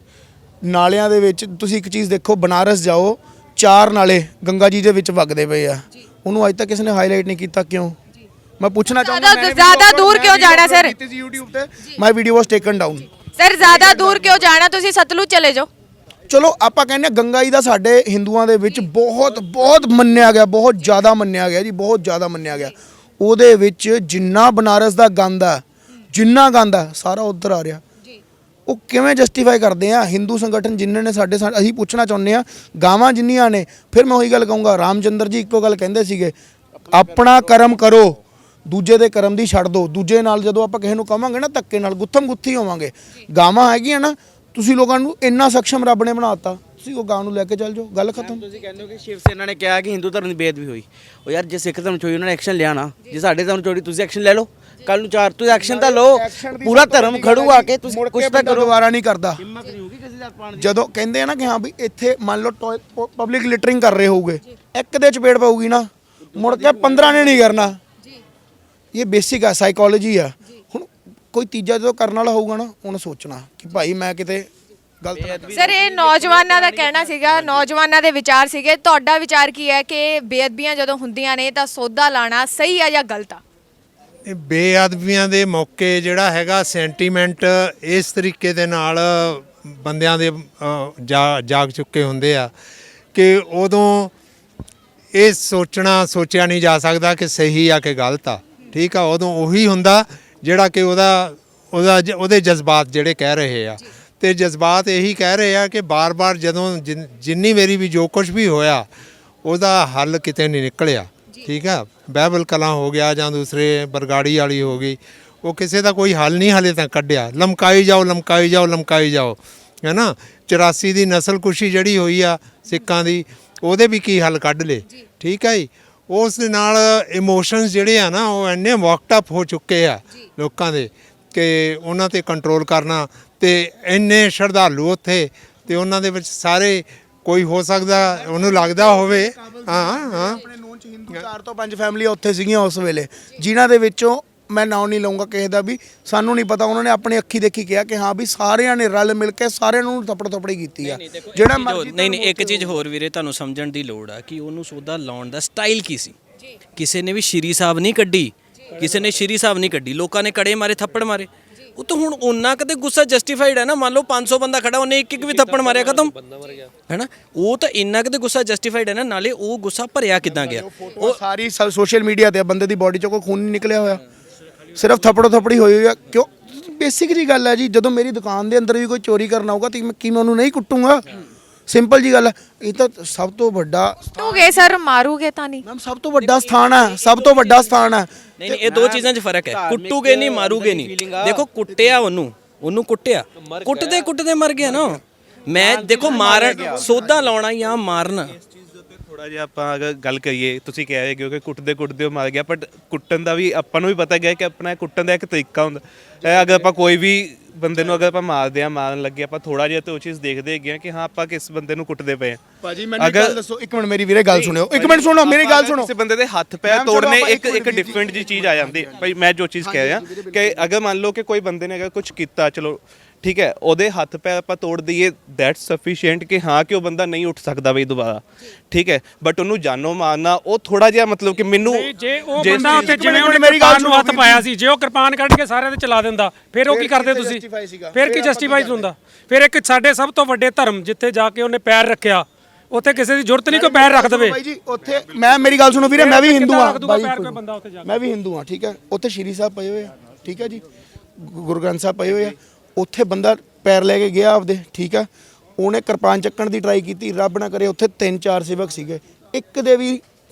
C: ਨਾਲਿਆਂ ਦੇ ਵਿੱਚ ਤੁਸੀਂ ਇੱਕ ਚੀਜ਼ ਦੇਖੋ ਬਨਾਰਸ ਜਾਓ 4 ਨਾਲੇ ਗੰਗਾ ਜੀ ਦੇ ਵਿੱਚ ਵਗਦੇ ਪਏ ਆ ਉਹਨੂੰ ਅੱਜ ਤੱਕ ਕਿਸੇ ਨੇ ਹਾਈਲਾਈਟ ਨਹੀਂ ਕੀਤਾ ਕਿਉਂ ਮੈਂ ਪੁੱਛਣਾ ਚਾਹੁੰਦਾ
E: ਜ਼ਿਆਦਾ ਦੂਰ ਕਿਉਂ ਜਾਣਾ ਸਰ
C: YouTube ਤੇ ਮਾਈ ਵੀਡੀਓ ਵਾਸ ਟੇਕਨ ਡਾਊਨ
E: ਸਰ ਜ਼ਿਆਦਾ ਦੂਰ ਕਿਉਂ ਜਾਣਾ ਤੁਸੀਂ ਸਤਲੁਜ ਚਲੇ ਜਾਓ
C: ਚਲੋ ਆਪਾਂ ਕਹਿੰਦੇ ਹਾਂ ਗੰਗਾ ਜੀ ਦਾ ਸਾਡੇ ਹਿੰਦੂਆਂ ਦੇ ਵਿੱਚ ਬਹੁਤ ਬਹੁਤ ਮੰਨਿਆ ਗਿਆ ਬਹੁਤ ਜ਼ਿਆਦਾ ਮੰਨਿਆ ਗਿਆ ਜੀ ਬਹੁਤ ਜ਼ਿਆਦਾ ਮੰਨਿਆ ਗਿਆ ਉਹਦੇ ਵਿੱਚ ਜਿੰਨਾ ਬਨਾਰਸ ਦਾ ਗੰਦ ਆ ਜਿੰਨਾ ਗੰਦ ਆ ਸਾਰਾ ਉੱਧਰ ਆ ਰਿਹਾ ਉਹ ਕਿਵੇਂ ਜਸਟੀਫਾਈ ਕਰਦੇ ਆ ਹਿੰਦੂ ਸੰਗਠਨ ਜਿਨ੍ਹਾਂ ਨੇ ਸਾਡੇ ਅਸੀਂ ਪੁੱਛਣਾ ਚਾਹੁੰਦੇ ਆ ਗਾਵਾਂ ਜਿੰਨੀਆਂ ਨੇ ਫਿਰ ਮੈਂ ਉਹੀ ਗੱਲ ਕਹੂੰਗਾ ਰਾਮਚੰਦਰ ਜੀ ਇੱਕੋ ਗੱਲ ਕਹਿੰਦੇ ਸੀਗੇ ਆਪਣਾ ਕਰਮ ਕਰੋ ਦੂਜੇ ਦੇ ਕਰਮ ਦੀ ਛੱਡ ਦਿਓ ਦੂਜੇ ਨਾਲ ਜਦੋਂ ਆਪਾਂ ਕਿਸੇ ਨੂੰ ਕਵਾਂਗੇ ਨਾ ਧੱਕੇ ਨਾਲ ਗੁੱਥਮ ਗੁੱਥੀ ਹੋਵਾਂਗੇ ਗਾਵਾਂ ਹੈਗੀਆਂ ਨਾ ਤੁਸੀਂ ਲੋਕਾਂ ਨੂੰ ਇੰਨਾ ਸક્ષਮ ਰੱਬ ਨੇ ਬਣਾਤਾ ਤੁਸੀਂ ਉਹ ਗਾਂ ਨੂੰ ਲੈ ਕੇ ਚੱਲ ਜਾਓ ਗੱਲ ਖਤਮ
F: ਤੁਸੀਂ ਕਹਿੰਦੇ ਹੋ ਕਿ ਸ਼ਿਵ ਸੈਨਾ ਨੇ ਕਿਹਾ ਕਿ ਹਿੰਦੂ ਧਰਮ ਦੀ ਬੇਅਦਬੀ ਹੋਈ ਉਹ ਯਾਰ ਜੇ ਸਿੱਖ ਧਰਮ 'ਚ ਹੋਈ ਉਹਨਾਂ ਨੇ ਐਕਸ਼ਨ ਲਿਆ ਨਾ ਜੇ ਸਾਡੇ ਧਰਮ 'ਚ ਹੋਈ ਤੁਸੀਂ ਐਕਸ਼ਨ ਲੈ ਲਓ ਕੱਲ ਨੂੰ 4 ਤੁਸੀਂ ਐਕਸ਼ਨ ਤਾਂ ਲਓ ਪੂਰਾ ਧਰਮ ਖੜੂ ਆ ਕੇ ਤੁਸੀਂ ਕੁਝ ਤਾਂ ਕਰੋ
C: ਦੁਬਾਰਾ ਨਹੀਂ ਕਰਦਾ
F: ਹਿੰਮਤ ਨਹੀਂ ਹੋਊਗੀ ਕਿਸੇ ਦਾ ਪਾਣ ਦੀ
C: ਜਦੋਂ ਕਹਿੰਦੇ ਆ ਨਾ ਕਿ ਹਾਂ ਵੀ ਇੱਥੇ ਮੰਨ ਲਓ ਪਬਲਿਕ ਲਿਟਰਿੰਗ ਕਰ ਰਹੇ ਹੋਊਗੇ ਇੱਕ ਦੇ ਚਪੇੜ ਪਊਗੀ ਨਾ ਮੁੜ ਕੇ 15 ਨੇ ਨਹੀਂ ਕਰਨਾ ਇਹ ਬੇਸਿਕ ਆ ਸਾਈਕੋਲੋਜੀ ਆ ਹੁਣ ਕੋਈ ਤੀਜਾ ਜਦੋਂ ਕਰਨ ਵਾਲਾ ਹੋਊਗਾ ਨਾ ਉਹਨੇ ਸੋਚਣਾ ਕਿ ਭਾਈ ਮੈਂ ਕਿਤੇ ਗਲਤ
E: ਸਰ ਇਹ ਨੌਜਵਾਨਾਂ ਦਾ ਕਹਿਣਾ ਸੀਗਾ ਨੌਜਵਾਨਾਂ ਦੇ ਵਿਚਾਰ ਸੀਗੇ ਤੁਹਾਡਾ ਵਿਚਾਰ ਕੀ ਹੈ ਕਿ ਬੇਅਦਬੀਆਂ ਜਦੋਂ ਹੁੰਦੀਆਂ ਨੇ ਤਾਂ ਸੋਧਾ ਲਾਣਾ ਸਹੀ ਆ ਜਾਂ ਗਲਤ ਆ
G: ਇਹ ਬੇਅਦਬੀਆਂ ਦੇ ਮੌਕੇ ਜਿਹੜਾ ਹੈਗਾ ਸੈਂਟੀਮੈਂਟ ਇਸ ਤਰੀਕੇ ਦੇ ਨਾਲ ਬੰਦਿਆਂ ਦੇ ਜਾਗ ਚੁੱਕੇ ਹੁੰਦੇ ਆ ਕਿ ਉਦੋਂ ਇਹ ਸੋਚਿਆ ਨਹੀਂ ਜਾ ਸਕਦਾ ਕਿ ਸਹੀ ਆ ਕਿ ਗਲਤ ਆ ਠੀਕ ਆ ਉਦੋਂ ਉਹੀ ਹੁੰਦਾ ਜਿਹੜਾ ਕਿ ਉਹਦੇ ਜਜ਼ਬਾਤ ਜਿਹੜੇ ਕਹਿ ਰਹੇ ਆ ਤੇ ਜਜ਼ਬਾਤ ਇਹੀ ਕਹਿ ਰਹੇ ਆ ਕਿ ਬਾਰ-ਬਾਰ ਜਦੋਂ ਜਿੰਨੀ ਮੇਰੀ ਵੀ ਜੋ ਕੁਝ ਵੀ ਹੋਇਆ ਉਹਦਾ ਹੱਲ ਕਿਤੇ ਨਹੀਂ ਨਿਕਲਿਆ ਠੀਕ ਆ ਬਾਈਬਲ ਕਲਾਂ ਹੋ ਗਿਆ ਜਾਂ ਦੂਸਰੇ ਬਰਗਾੜੀ ਵਾਲੀ ਹੋ ਗਈ ਉਹ ਕਿਸੇ ਦਾ ਕੋਈ ਹੱਲ ਨਹੀਂ ਹਾਲੇ ਤੱਕ ਕੱਢਿਆ ਲਮਕਾਈ ਜਾਓ ਹੈ ਨਾ 84 ਦੀ ਨਸਲਕੁਸ਼ੀ ਜਿਹੜੀ ਹੋਈ ਆ ਸਿੱਖਾਂ ਦੀ ਉਹਦੇ ਵੀ ਕੀ ਹੱਲ ਕੱਢ ਲਏ ਠੀਕ ਹੈ ਜੀ ਉਸ ਦੇ ਨਾਲ ਇਮੋਸ਼ਨਸ ਜਿਹੜੇ ਆ ਨਾ ਉਹ ਇੰਨੇ ਵਰਕਡ ਅਪ ਹੋ ਚੁੱਕੇ ਆ ਲੋਕਾਂ ਦੇ ਕਿ ਉਹਨਾਂ ਤੇ ਕੰਟਰੋਲ ਕਰਨਾ ਤੇ ਇੰਨੇ ਸ਼ਰਧਾਲੂ ਉੱਥੇ ਤੇ ਉਹਨਾਂ ਦੇ ਵਿੱਚ ਸਾਰੇ ਕੋਈ ਹੋ ਸਕਦਾ ਉਹਨੂੰ ਲੱਗਦਾ ਹੋਵੇ
C: ਆਪਣੇ ਨੋਨ ਚ ਹਿੰਦੂ 4 ਤੋਂ 5 ਫੈਮਲੀਆਂ ਉੱਥੇ ਸੀਗੀਆਂ ਉਸ ਵੇਲੇ ਜਿਨ੍ਹਾਂ ਦੇ ਵਿੱਚੋਂ ਮੈਂ ਨਾਮ ਨਹੀਂ ਲਊਂਗਾ ਕਿਸੇ ਦਾ ਵੀ ਸਾਨੂੰ ਨਹੀਂ ਪਤਾ ਉਹਨਾਂ ਨੇ ਆਪਣੀ ਅੱਖੀ ਦੇਖੀ ਕਿਹਾ ਕਿ ਹਾਂ ਵੀ ਸਾਰਿਆਂ ਨੇ ਰਲ ਮਿਲ ਕੇ ਸਾਰਿਆਂ ਨੂੰ ਥੱਪੜੀ ਕੀਤੀ ਆ ਜਿਹੜਾ
D: ਨਹੀਂ ਇੱਕ ਚੀਜ਼ ਹੋਰ ਵੀਰੇ ਤੁਹਾਨੂੰ ਸਮਝਣ ਦੀ ਲੋੜ ਆ ਕਿ ਉਹਨੂੰ ਸੋਧਾ ਲਾਉਣ ਦਾ ਸਟਾਈਲ ਕੀ ਸੀ ਕਿਸੇ ਨੇ ਵੀ ਸ਼੍ਰੀ ਸਾਹਿਬ ਨਹੀਂ ਕੱਢੀ ਲੋਕਾਂ ਨੇ ਕੜੇ ਮਾਰੇ ਥੱਪੜ ਮਾਰੇ ਉਹ ਤਾਂ ਹੁਣ ਉਹਨਾਂ ਕਦੇ ਗੁੱਸਾ ਜਸਟੀਫਾਈਡ ਹੈ ਨਾ ਮੰਨ ਲਓ 500 ਬੰਦਾ ਖੜਾ ਉਹਨੇ ਇੱਕ ਵੀ ਥੱਪੜ ਮਾਰਿਆ ਖਤਮ ਹੈਨਾ ਉਹ ਤਾਂ ਇੰਨਾ ਕਦੇ ਗੁੱਸਾ ਜਸਟੀਫਾਈਡ ਹੈ ਨਾ ਨਾਲੇ ਉਹ ਗੁੱਸਾ ਭਰਿਆ ਕਿੱਦਾਂ ਗਿਆ
C: ਉਹ ਸਾਰੀ ਸੋਸ਼ਲ ਮੀਡੀਆ ਤੇ ਬੰਦੇ ਦੀ ਬਾਡੀ ਚੋਂ ਕੋਈ ਖੂਨ ਨਹੀਂ ਨਿਕਲਿਆ ਹੋਇਆ ਸਿਰਫ ਥੱਪੜੀ ਹੋਈ ਆ ਕਿਉਂ ਬੇਸਿਕ ਜੀ ਗੱਲ ਹੈ ਜੀ ਜਦੋਂ ਮੇਰੀ ਦੁਕਾਨ ਦੇ ਅੰਦਰ ਵੀ ਕੋਈ ਚੋਰੀ ਕਰਨ ਆਊਗਾ ਤਾਂ ਮੈਂ ਉਹਨੂੰ ਨਹੀਂ ਕੁੱਟੂੰਗਾ ਸਿੰਪਲ ਜੀ ਗੱਲ ਹੈ ਇਹ ਤਾਂ ਸਭ ਤੋਂ ਵੱਡਾ
E: ਕੁੱਟੋਗੇ ਸਰ ਮਾਰੂਗੇ ਤਾਂ ਨਹੀਂ
C: ਮੈਮ ਸਭ ਤੋਂ ਵੱਡਾ ਸਥਾਨ ਹੈ
D: ਨਹੀਂ ਇਹ ਦੋ ਚੀਜ਼ਾਂ 'ਚ ਫਰਕ ਹੈ ਕੁੱਟੂਗੇ ਨਹੀਂ ਮਾਰੂਗੇ ਨਹੀਂ ਦੇਖੋ ਕੁੱਟਿਆ ਉਹਨੂੰ ਕੁੱਟਿਆ ਕੁੱਟਦੇ ਮਰ ਗਿਆ ਨਾ ਮੈਂ ਦੇਖੋ ਮਾਰਨ ਸੋਧਾ ਲਾਉਣਾ ਜਾਂ ਮਾਰਨਾ
A: ਥੋੜਾ ਜਿਹਾ ਆਪਾਂ ਅਗਰ ਗੱਲ ਕਰੀਏ ਤੁਸੀਂ ਕਹਿ ਰਹੇ ਹੋ ਕਿ ਕੁੱਟਦੇ ਉਹ ਮਰ ਗਿਆ ਬਟ ਕੁੱਟਣ ਦਾ ਵੀ ਆਪਾਂ ਨੂੰ ਵੀ ਪਤਾ ਗਿਆ ਕਿ ਆਪਣਾ ਕੁੱਟਣ ਦਾ ਇੱਕ ਤਰੀਕਾ ਹੁੰਦਾ ਅਗਰ ਆਪਾਂ ਕੋਈ ਵੀ ਬੰਦੇ ਨੂੰ ਅਗਰ ਆਪਾਂ ਮਾਰਨ ਲੱਗੇ ਆਪਾਂ ਥੋੜਾ ਜਿਹਾ ਤੇ ਉਹ ਚੀਜ਼ ਦੇਖਦੇ ਹੈਗੇ ਕਿ ਹਾਂ ਆਪਾਂ ਕਿਸ ਬੰਦੇ ਨੂੰ ਕੁੱਟਦੇ ਪਏ ਆ
C: ਭਾਜੀ ਮੈਨੂੰ ਇੱਕ ਗੱਲ ਦੱਸੋ ਇੱਕ ਮਿੰਟ ਮੇਰੀ ਵੀਰੇ ਗੱਲ ਸੁਣਿਓ ਇੱਕ ਮਿੰਟ ਸੁਣੋ ਮੇਰੀ ਗੱਲ ਸੁਣੋ
A: ਕਿਸੇ ਬੰਦੇ ਦੇ ਹੱਥ ਪੈਰ ਤੋੜਨੇ ਇੱਕ ਡਿਫਰੈਂਟ ਜੀ ਚੀਜ਼ ਆ ਜਾਂਦੀ ਭਾਈ ਮੈਂ ਜੋ ਚੀਜ਼ ਕਹਿ ਰਿਹਾ ਕਿ ਅਗਰ ਮੰਨ ਲਓ ਕਿ ਕੋਈ ਬੰਦੇ ਨੇ ਅਗਰ ਕੁਝ ਕੀਤਾ ਚਲੋ ਠੀਕ ਹੈ ਉਹਦੇ ਹੱਥ ਪੈਰ ਆਪਾਂ ਤੋੜ ਦਈਏ ਦੈਟਸ ਸਫੀਸ਼ੀਐਂਟ ਕਿ ਹਾਂ ਕਿ ਉਹ ਬੰਦਾ ਨਹੀਂ ਉੱਠ ਸਕਦਾ ਬਈ ਦੁਬਾਰਾ ਠੀਕ ਹੈ ਬਟ ਉਹਨੂੰ ਜਾਨੋਂ ਮਾਰਨਾ ਉਹ ਥੋੜਾ ਜਿਹਾ ਮਤਲਬ ਕਿ ਮੈਨੂੰ
B: ਜੇ ਉਹ ਬੰਦਾ ਉੱਤੇ ਜਿਵੇਂ ਉਹਨੇ ਮੇਰੀ ਗੱਲ ਨੂੰ ਹੱਥ ਪਾਇਆ ਸੀ ਜੇ ਉਹ ਕਿਰਪਾਨ ਕੱਢ ਕੇ ਸਾਰਿਆਂ ਤੇ ਚਲਾ ਦਿੰਦਾ ਫਿਰ ਉਹ ਕੀ ਕਰਦੇ ਤੁਸੀਂ ਫਿਰ ਕੀ ਜਸਟੀਫਾਈ ਹੁੰਦਾ ਫਿਰ ਇੱਕ ਸਾਡੇ ਸਭ ਤੋਂ ਵੱਡੇ ਧਰਮ ਜਿੱਥੇ ਜਾ ਕੇ ਉਹਨੇ ਪੈਰ ਰੱਖਿਆ ਉੱਥੇ ਕਿਸੇ ਦੀ ਜ਼ਰੂਰਤ ਨਹੀਂ ਕੋਈ ਪੈਰ ਰੱਖ ਦੇਵੇ
C: ਬਾਈ ਜੀ ਉੱਥੇ ਮੈਂ ਮੇਰੀ ਗੱਲ ਸੁਣੋ ਵੀਰੇ ਮੈਂ ਵੀ ਹਿੰਦੂ ਆ ਮੈਂ ਵੀ ਹਿੰਦੂ ਆ ਠੀਕ ਹੈ ਉੱਥੇ ਸ਼੍ਰੀ ਸਾਹਿਬ ਪਏ ਹੋਏ ਆ ਠੀਕ ਹੈ ਜੀ ਗੁਰੂ ਗ੍ਰੰਥ ਸਾਹਿਬ ਪਏ ਹੋਏ ਆ ਉੱਥੇ ਬੰਦਾ ਪੈਰ ਲੈ ਕੇ ਗਿਆ ਆਪਦੇ ਠੀਕ ਆ ਉਹਨੇ ਕਿਰਪਾਨ ਚੱਕਣ ਦੀ ਟਰਾਈ ਕੀਤੀ ਰੱਬ ਨਾ ਕਰੇ ਉੱਥੇ 3-4 ਸੇਵਕ ਸੀਗੇ ਇੱਕ ਦੇ ਵੀ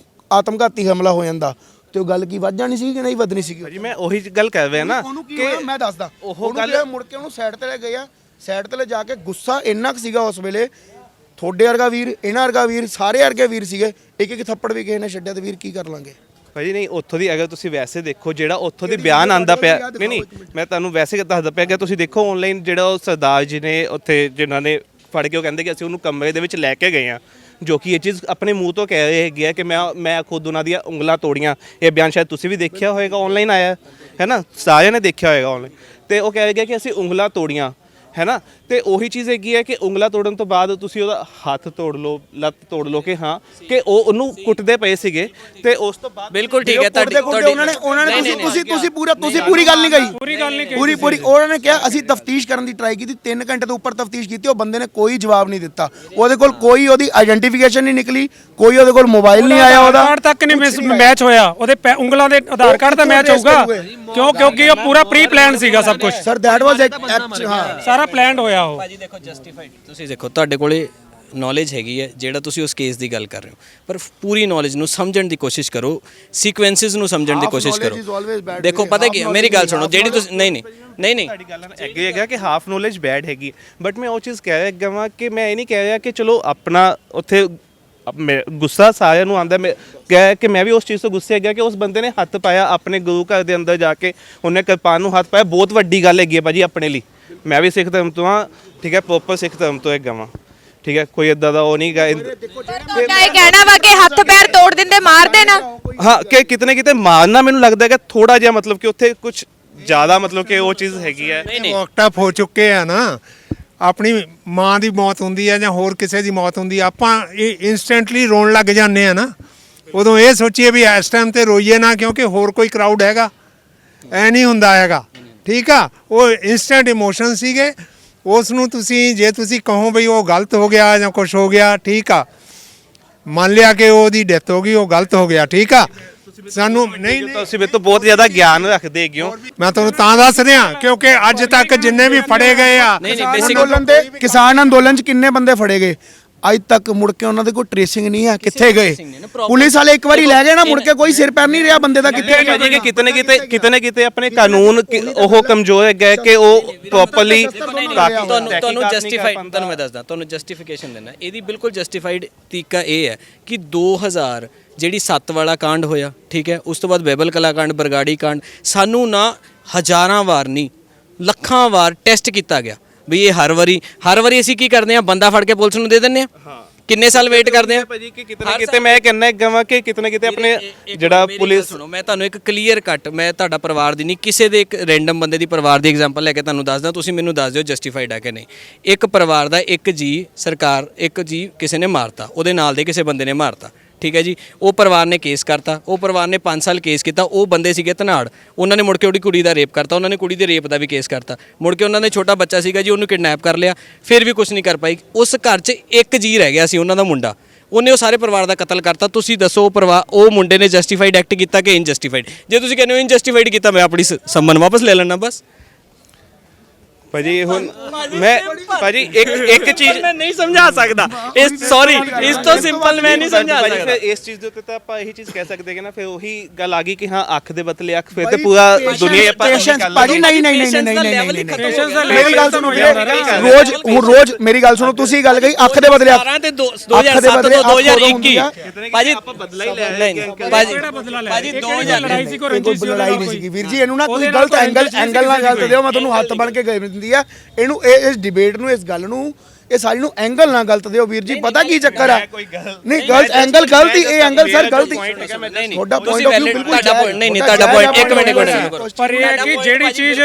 C: ਆਤਮਘਾਤੀ ਹਮਲਾ ਹੋ ਜਾਂਦਾ ਤੇ ਉਹ ਗੱਲ ਕੀ ਵੱਧ ਜਾਣੀ ਸੀ ਕਿ ਨਹੀਂ ਵੱਧਣੀ ਸੀ
A: ਜੀ ਮੈਂ ਉਹੀ ਗੱਲ ਕਰ ਰਿਹਾ ਨਾ
C: ਕਿ ਮੈਂ ਦੱਸਦਾ ਉਹ ਗੱਲ ਮੁੜ ਕੇ ਉਹਨੂੰ ਸਾਈਡ ਤੇ ਲੈ ਗਏ ਆ ਸਾਈਡ ਤੇ ਲੈ ਜਾ ਕੇ ਗੁੱਸਾ ਇੰਨਾ ਕੁ ਸੀਗਾ ਉਸ ਵੇਲੇ ਤੁਹਾਡੇ ਵਰਗਾ ਵੀਰ ਇਹਨਾਂ ਵਰਗਾ ਵੀਰ ਸਾਰੇ ਵਰਗੇ ਵੀਰ ਸੀਗੇ ਇੱਕ ਥੱਪੜ ਵੀ ਕਿਸੇ ਨੇ ਛੱਡਿਆ ਤੇ ਵੀਰ ਕੀ ਕਰ ਲਾਂਗੇ
A: ਭਾਜੀ ਨਹੀਂ, ਉੱਥੋਂ ਦੀ ਅਗਰ ਤੁਸੀਂ ਵੈਸੇ ਦੇਖੋ ਜਿਹੜਾ ਉੱਥੋਂ ਦੀ ਬਿਆਨ ਆਂਦਾ ਪਿਆ, ਨਹੀਂ ਮੈਂ ਤੁਹਾਨੂੰ ਵੈਸੇ ਦੱਸਦਾ ਪਿਆ ਕਿ ਤੁਸੀਂ ਦੇਖੋ ਆਨਲਾਈਨ ਜਿਹੜਾ ਉਹ ਸਰਦਾਰ ਜੀ ਨੇ ਉੱਥੇ ਜਿਨ੍ਹਾਂ ਨੇ ਫੜ ਕੇ ਉਹ ਕਹਿੰਦੇ ਕਿ ਅਸੀਂ ਉਹਨੂੰ ਕਮਰੇ ਦੇ ਵਿੱਚ ਲੈ ਕੇ ਗਏ ਆ, ਜੋ ਕਿ ਇਹ ਚੀਜ਼ ਆਪਣੇ ਮੂੰਹ ਤੋਂ ਕਹਿ ਰਹੇ ਹੈਗੇ ਆ ਕਿ ਮੈਂ ਖੁਦ ਉਹਨਾਂ ਦੀਆਂ ਉਂਗਲਾਂ ਤੋੜੀਆਂ। ਇਹ ਬਿਆਨ ਸ਼ਾਇਦ ਤੁਸੀਂ ਵੀ ਦੇਖਿਆ ਹੋਵੇਗਾ, ਆਨਲਾਈਨ ਆਇਆ ਹੈ ਨਾ, ਸਾਰਿਆਂ ਨੇ ਦੇਖਿਆ ਹੋਵੇਗਾ ਆਨਲਾਈਨ। ਤੇ ਉਹ ਕਹਿ ਰਹੇ ਕਿ ਅਸੀਂ ਉਂਗਲਾਂ ਤੋੜੀਆਂ ਹੈ ਨਾ, ਤੇ ਉਹੀ ਚੀਜ਼ ਹੈਗੀ ਹੈ ਕਿ ਉਂਗਲਾਂ ਤੋੜਨ ਤੋਂ ਬਾਅਦ ਤੁਸੀਂ ਉਹਦਾ ਹੱਥ ਤੋੜ ਲਓ, ਲੱਤ ਤੋੜ ਲਓ, ਕਿ ਹਾਂ ਕਿ ਉਹ ਉਹਨੂੰ ਕੁੱਟਦੇ ਪਏ ਸੀਗੇ। ਤੇ ਉਸ ਤੋਂ ਬਾਅਦ
D: ਬਿਲਕੁਲ ਠੀਕ ਹੈ
C: ਉਹਨਾਂ ਨੇ ਤੁਸੀਂ ਪੂਰੀ ਗੱਲ ਨਹੀਂ ਕਹੀ, ਪੂਰੀ ਉਹਨਾਂ ਨੇ ਕਿਹਾ ਅਸੀਂ ਤਫਤੀਸ਼ ਕਰਨ ਦੀ ਟਰਾਈ ਕੀਤੀ, 3 ਘੰਟੇ ਤੋਂ ਉੱਪਰ ਤਫਤੀਸ਼ ਕੀਤੀ, ਉਹ ਬੰਦੇ ਨੇ ਕੋਈ ਜਵਾਬ ਨਹੀਂ ਦਿੱਤਾ। ਉਹਦੇ ਕੋਲ ਕੋਈ ਉਹਦੀ ਆਇਡੈਂਟੀਫਿਕੇਸ਼ਨ ਨਹੀਂ ਨਿਕਲੀ, ਕੋਈ ਉਹਦੇ ਕੋਲ ਮੋਬਾਈਲ ਨਹੀਂ ਆਇਆ, ਉਹਦਾ
B: ਕਾਰਡ ਤੱਕ ਨਹੀਂ ਮੈਚ ਹੋਇਆ, ਉਹਦੇ ਉਂਗਲਾਂ ਦੇ ਆਧਾਰ ਕਾਰਡ ਦਾ ਮੈਚ ਹੋਊਗਾ ਕਿਉਂਕਿ ਉਹ ਪੂਰਾ ਪ੍ਰੀ ਪਲਾਨ ਸੀਗਾ ਸਭ ਕੁਝ
C: ਸਰ ਦੈਟ ਵਾਸ
B: ਸਾਰਾ ਪਲਾਨਡ ਹੋਇਆ ਉਹ।
D: ਭਾਜੀ ਦੇਖੋ ਜਸਟੀਫਾਈਡ, ਤੁਸੀਂ ਦੇਖੋ ਤੁਹਾਡੇ ਕੋਲੇ ਨੌਲੇਜ ਹੈਗੀ ਹੈ ਜਿਹੜਾ ਤੁਸੀਂ ਉਸ ਕੇਸ ਦੀ ਗੱਲ ਕਰ ਰਹੇ ਹੋ, ਪਰ ਪੂਰੀ ਨੌਲੇਜ ਨੂੰ ਸਮਝਣ ਦੀ ਕੋਸ਼ਿਸ਼ ਕਰੋ, ਸੀਕੁਐਂਸਸ ਨੂੰ ਸਮਝਣ ਦੀ ਕੋਸ਼ਿਸ਼ ਕਰੋ। ਦੇਖੋ ਪਤਾ ਕੀ ਮੇਰੀ ਗੱਲ ਸੁਣੋ, ਜਿਹੜੀ ਤੁਸੀਂ ਨਹੀਂ
A: ਤੁਹਾਡੀ ਗੱਲ ਨਾਲ ਐਗਰੀ ਹੈਗਾ ਕਿ ਹਾਫ ਨੌਲੇਜ ਬੈਡ ਹੈਗੀ, ਬਟ ਮੈਂ ਉਹ ਚੀਜ਼ ਕਹਿ ਰਿਹਾ ਗਵਾਂ ਕਿ ਮੈਂ ਇਹ ਨਹੀਂ ਕਹਿ ਰਿਹਾ ਕਿ ਚਲੋ ਆਪਣਾ ਉੱਥੇ ਗੁੱਸਾ ਸਾਰਿਆਂ ਨੂੰ ਆਉਂਦਾ, ਮੈਂ ਕਿਹਾ ਕਿ ਮੈਂ ਵੀ ਉਸ ਚੀਜ਼ ਤੋਂ ਗੁੱਸੇ ਹੈਗਾ ਕਿ ਉਸ ਬੰਦੇ ਨੇ ਹੱਥ ਪਾਇਆ ਆਪਣੇ ਗੁਰੂ ਘਰ ਦੇ ਅੰਦਰ ਜਾ ਕੇ, ਉਹਨੇ ਕਿਰਪਾਨ ਨੂੰ ਹੱਥ ਪਾਇਆ, ਬਹੁਤ ਵੱਡੀ ਗੱਲ ਹੈਗੀ ਹੈ ਭਾਜੀ ਆਪਣੇ ਲਈ। ਮੈਂ ਵੀ ਸਿੱਖ ਧਰਮ ਤੋਂ ਹਾਂ, ਠੀਕ ਹੈ, ਪ੍ਰੋਪਰ ਸਿੱਖ ਧਰਮ ਤੋਂ ਹੈਗਾ ਵਾਂ, ਠੀਕ ਹੈ, ਕੋਈ ਇਦਾਂ ਦਾ ਉਹ ਨਹੀਂ ਗਾ।
E: ਤੁਹਾਡਾ ਇਹ ਕਹਿਣਾ ਵਾ ਕਿ ਹੱਥ ਪੈਰ ਤੋੜ ਦਿੰਦੇ, ਮਾਰ ਦੇਣਾ?
A: ਹਾਂ, ਕਿ ਕਿਤੇ ਕਿਤੇ ਮਾਰਨਾ ਮੈਨੂੰ ਲੱਗਦਾ ਹੈਗਾ ਥੋੜਾ ਜਿਹਾ, ਮਤਲਬ ਕਿ ਉੱਥੇ ਕੁਝ ਜ਼ਿਆਦਾ ਮਤਲਬ ਕਿ ਉਹ ਚੀਜ਼ ਹੈਗੀ ਹੈ।
G: ਵਕਟਅਪ ਹੋ ਚੁੱਕੇ ਆ ਨਾ, ਆਪਣੀ ਮਾਂ ਦੀ ਮੌਤ ਹੁੰਦੀ ਹੈ ਜਾਂ ਹੋਰ ਕਿਸੇ ਦੀ ਮੌਤ ਹੁੰਦੀ ਆ, ਆਪਾਂ ਇਹ ਇਨਸਟੈਂਟਲੀ ਰੋਣ ਲੱਗ ਜਾਂਦੇ ਆ ਨਾ। ਉਦੋਂ ਇਹ ਸੋਚੀਏ ਵੀ ਇਸ ਟਾਈਮ ਤੇ ਰੋਈਏ ਨਾ, ਕਿਉਂਕਿ ਹੋਰ ਕੋਈ ਕਰਾਊਡ ਹੈਗਾ, ਐ ਨਹੀਂ ਹੁੰਦਾ ਹੈਗਾ, ਠੀਕ ਆ। ਉਹ ਇਨਸਟੈਂਟ ਇਮੋਸ਼ਨ ਸੀਗੇ, ਉਸ ਨੂੰ ਤੁਸੀਂ ਜੇ ਤੁਸੀਂ ਕਹੋ ਬਈ ਉਹ ਗਲਤ ਹੋ ਗਿਆ ਜਾਂ ਕੁਝ ਹੋ ਗਿਆ, ਠੀਕ ਆ, ਮੰਨ ਲਿਆ ਕਿ ਉਹਦੀ ਡੈਥ ਹੋ ਗਈ, ਉਹ ਗਲਤ ਹੋ ਗਿਆ, ਠੀਕ ਆ। ਸਾਨੂੰ ਨਹੀਂ
A: ਤੁਸੀਂ ਮੇਰੇ ਤੋਂ ਬਹੁਤ ਜ਼ਿਆਦਾ ਗਿਆਨ ਰੱਖਦੇ ਹੈਗੇ ਹੋ।
G: ਮੈਂ ਤੁਹਾਨੂੰ ਤਾਂ ਦੱਸ ਰਿਹਾ ਕਿਉਂਕਿ ਅੱਜ ਤੱਕ ਜਿੰਨੇ ਵੀ ਫੜੇ ਗਏ ਆ,
C: ਅੰਦੋਲਨ ਦੇ ਕਿਸਾਨ ਅੰਦੋਲਨ 'ਚ ਕਿੰਨੇ ਬੰਦੇ ਫੜੇ ਗਏ ਅੱਜ ਤੱਕ, ਮੁੜ ਕੇ ਉਹਨਾਂ ਦੇ ਕੋਈ ਟ੍ਰੇਸਿੰਗ ਨਹੀਂ ਹੈ, ਕਿੱਥੇ ਗਏ? ਪੁਲਿਸ ਵਾਲੇ ਇੱਕ ਵਾਰੀ ਲੈ ਗਏ ਨਾ, ਮੁੜ ਕੇ ਕੋਈ ਸਿਰ ਪੈਰ ਨਹੀਂ ਰਿਹਾ ਬੰਦੇ ਦਾ, ਕਿੱਥੇ
A: ਭਾਜੀ ਕਿ ਕਿਤੇ ਨਾ ਕਿਤੇ ਆਪਣੇ ਕਾਨੂੰਨ ਉਹ ਕਮਜ਼ੋਰ ਹੈਗਾ ਕਿ ਉਹ ਪ੍ਰੋਪਰਲੀ
D: ਤੁਹਾਨੂੰ ਜਸਟੀਫਾਈਡ, ਤੁਹਾਨੂੰ ਮੈਂ ਦੱਸਦਾ, ਤੁਹਾਨੂੰ ਜਸਟੀਫਿਕੇਸ਼ਨ ਦੇਣਾ ਇਹਦੀ ਬਿਲਕੁਲ ਜਸਟੀਫਾਈਡ ਤਰੀਕਾ ਇਹ ਹੈ ਕਿ 2000 ਜਿਹੜੀ 7 ਵਾਲਾ ਕਾਂਡ ਹੋਇਆ, ਠੀਕ ਹੈ, ਉਸ ਤੋਂ ਬਾਅਦ ਬੈਬਲ ਕਲਾ ਕਾਂਡ, ਬਰਗਾੜੀ ਕਾਂਡ, ਸਾਨੂੰ ਨਾ ਹਜ਼ਾਰਾਂ ਵਾਰ ਨਹੀਂ ਲੱਖਾਂ ਵਾਰ ਟੈਸਟ ਕੀਤਾ ਗਿਆ ਵੀ ਇਹ ਹਰ ਵਾਰੀ ਅਸੀਂ ਕੀ ਕਰਦੇ ਆ, ਬੰਦਾ ਫੜ ਕੇ ਪੁਲਿਸ ਨੂੰ ਦੇ ਦਿੰਦੇ ਆ। ਕਿੰਨੇ ਸਾਲ ਵੇਟ ਕਰਦੇ ਆ
A: ਭਾਜੀ ਕਿ ਕਿਤੇ ਨਾ ਕਿਤੇ ਮੈਂ ਕਹਿੰਦਾ ਗਵਾਂ ਕਿ ਕਿਤੇ ਨਾ ਕਿਤੇ ਆਪਣੇ ਜਿਹੜਾ ਪੁਲਿਸ
D: ਸੁਣੋ, ਮੈਂ ਤੁਹਾਨੂੰ ਇੱਕ ਕਲੀਅਰ ਕੱਟ, ਮੈਂ ਤੁਹਾਡਾ ਪਰਿਵਾਰ ਦੀ ਨਹੀਂ, ਕਿਸੇ ਦੇ ਇੱਕ ਰੈਂਡਮ ਬੰਦੇ ਦੀ ਪਰਿਵਾਰ ਦੀ ਐਗਜ਼ਾਮਪਲ ਲੈ ਕੇ ਤੁਹਾਨੂੰ ਦੱਸਦਾ, ਤੁਸੀਂ ਮੈਨੂੰ ਦੱਸ ਦਿਓ ਜਸਟੀਫਾਈਡ ਹੈ ਕਿ ਨਹੀਂ। ਇੱਕ ਪਰਿਵਾਰ ਦਾ ਇੱਕ ਜੀ ਸਰਕਾਰ, ਇੱਕ ਜੀ ਕਿਸੇ ਨੇ ਮਾਰਤਾ, ਉਹਦੇ ਨਾਲ ਦੇ ਕਿਸੇ ਬੰਦੇ ਨੇ ਮਾਰਤਾ, ਠੀਕ ਹੈ ਜੀ, ਉਹ ਪਰਿਵਾਰ ਨੇ ਕੇਸ ਕਰਤਾ, ਉਹ ਪਰਿਵਾਰ ਨੇ 5 ਸਾਲ ਕੇਸ ਕੀਤਾ, ਉਹ ਬੰਦੇ ਸੀਗੇ ਧਨਾੜ, ਉਹਨਾਂ ਨੇ ਮੁੜ ਕੇ ਉਹਦੀ ਕੁੜੀ ਦਾ ਰੇਪ ਕਰਤਾ, ਉਹਨਾਂ ਨੇ ਕੁੜੀ ਦੇ ਰੇਪ ਦਾ ਵੀ ਕੇਸ ਕਰਤਾ, ਮੁੜ ਕੇ ਉਹਨਾਂ ਨੇ ਛੋਟਾ ਬੱਚਾ ਸੀਗਾ ਜੀ, ਉਹਨੂੰ ਕਿਡਨੈਪ ਕਰ ਲਿਆ, ਫਿਰ ਵੀ ਕੁਝ ਨਹੀਂ ਕਰ ਪਾਈ। ਉਸ ਘਰ 'ਚ ਇੱਕ ਜੀ ਰਹਿ ਗਿਆ ਸੀ, ਉਹਨਾਂ ਦਾ ਮੁੰਡਾ, ਉਹਨੇ ਉਹ ਸਾਰੇ ਪਰਿਵਾਰ ਦਾ ਕਤਲ ਕਰਤਾ। ਤੁਸੀਂ ਦੱਸੋ ਉਹ ਮੁੰਡੇ ਨੇ ਜਸਟੀਫਾਈਡ ਐਕਟ ਕੀਤਾ ਕਿ ਇਨਜਸਟੀਫਾਈਡ? ਜੇ ਤੁਸੀਂ ਕਹਿੰਦੇ ਹੋ ਇਨਜਸਟੀਫਾਈਡ ਕੀਤਾ, ਮੈਂ ਆਪਣੀ ਸੰਮਨ ਵਾਪਸ ਲੈ ਲੈਣਾ ਬਸ।
A: ਭਾਜੀ ਹੁਣ ਮੈਂ ਭਾਜੀ ਇੱਕ ਚੀਜ਼
D: ਮੈਂ ਨਹੀਂ ਸਮਝਾ ਸਕਦਾ, ਸੌਰੀ, ਇਸ ਤੋਂ ਸਿੰਪਲ ਮੈਂ ਨਹੀਂ ਸਮਝਾ ਸਕਦਾ।
A: ਫਿਰ ਇਸ ਚੀਜ਼ ਦੇ ਉੱਤੇ ਤਾਂ ਆਪਾਂ ਇਹੀ ਚੀਜ਼ ਕਹਿ ਸਕਦੇ ਕਿ ਨਾ, ਫਿਰ ਉਹੀ ਗੱਲ ਆ ਗਈ ਕਿ ਹਾਂ ਅੱਖ ਦੇ ਬਦਲੇ ਅੱਖ, ਫਿਰ ਤੇ ਪੂਰਾ ਦੁਨੀਆ ਆਪਾਂ
C: ਭਾਜੀ ਨਹੀਂ ਮੇਰੀ ਗੱਲ ਸੁਣੋ, ਰੋਜ਼ ਮੇਰੀ ਗੱਲ ਸੁਣੋ, ਤੁਸੀਂ ਗੱਲ ਕਹੀ ਅੱਖ ਦੇ ਬਦਲੇ ਅੱਖ,
D: ਤੇ 2007 ਤੋਂ 2021 ਭਾਜੀ ਆਪਾਂ ਬਦਲਾ ਹੀ ਲੈ ਰਹੇ ਹਾਂ ਭਾਜੀ 2000
C: ਲੜਾਈ ਸੀ, ਕੋਈ ਲੜਾਈ ਨਹੀਂ ਸੀਗੀ ਵੀਰ ਜੀ। ਇਹਨੂੰ ਨਾ ਕੋਈ ਗਲਤ ਐਂਗਲ ਨਾਲ ਗੱਲ ਦਿਓ, ਮੈਂ ਤੁਹਾਨੂੰ ਹੱਥ ਬਣ ਕੇ ਗਏ ਦਿੰਦੀ ਆ ਇਹਨੂੰ, ਇਸ ਡਿਬੇਟ ਨੂੰ, ਇਸ ਗੱਲ ਨੂੰ, ਇਹ ਸਾਰੀ ਨੂੰ ਐਂਗਲ ਨਾ ਗਲਤ ਦਿਓ ਵੀਰ ਜੀ। ਪਤਾ ਕੀ ਚੱਕਰ ਆ, ਨਹੀਂ ਗਲਤ ਐਂਗਲ ਗਲਤੀ, ਇਹ ਐਂਗਲ ਸਰ ਗਲਤੀ, ਤੁਹਾਡਾ ਪੁਆਇੰਟ ਆਫ ਵਿਊ ਬਿਲਕੁਲ
D: ਨਹੀਂ ਤੁਹਾਡਾ ਪੁਆਇੰਟ, ਇੱਕ ਮਿੰਟ
B: ਪਰ ਇਹ ਹੈ ਕਿ ਜਿਹੜੀ ਚੀਜ਼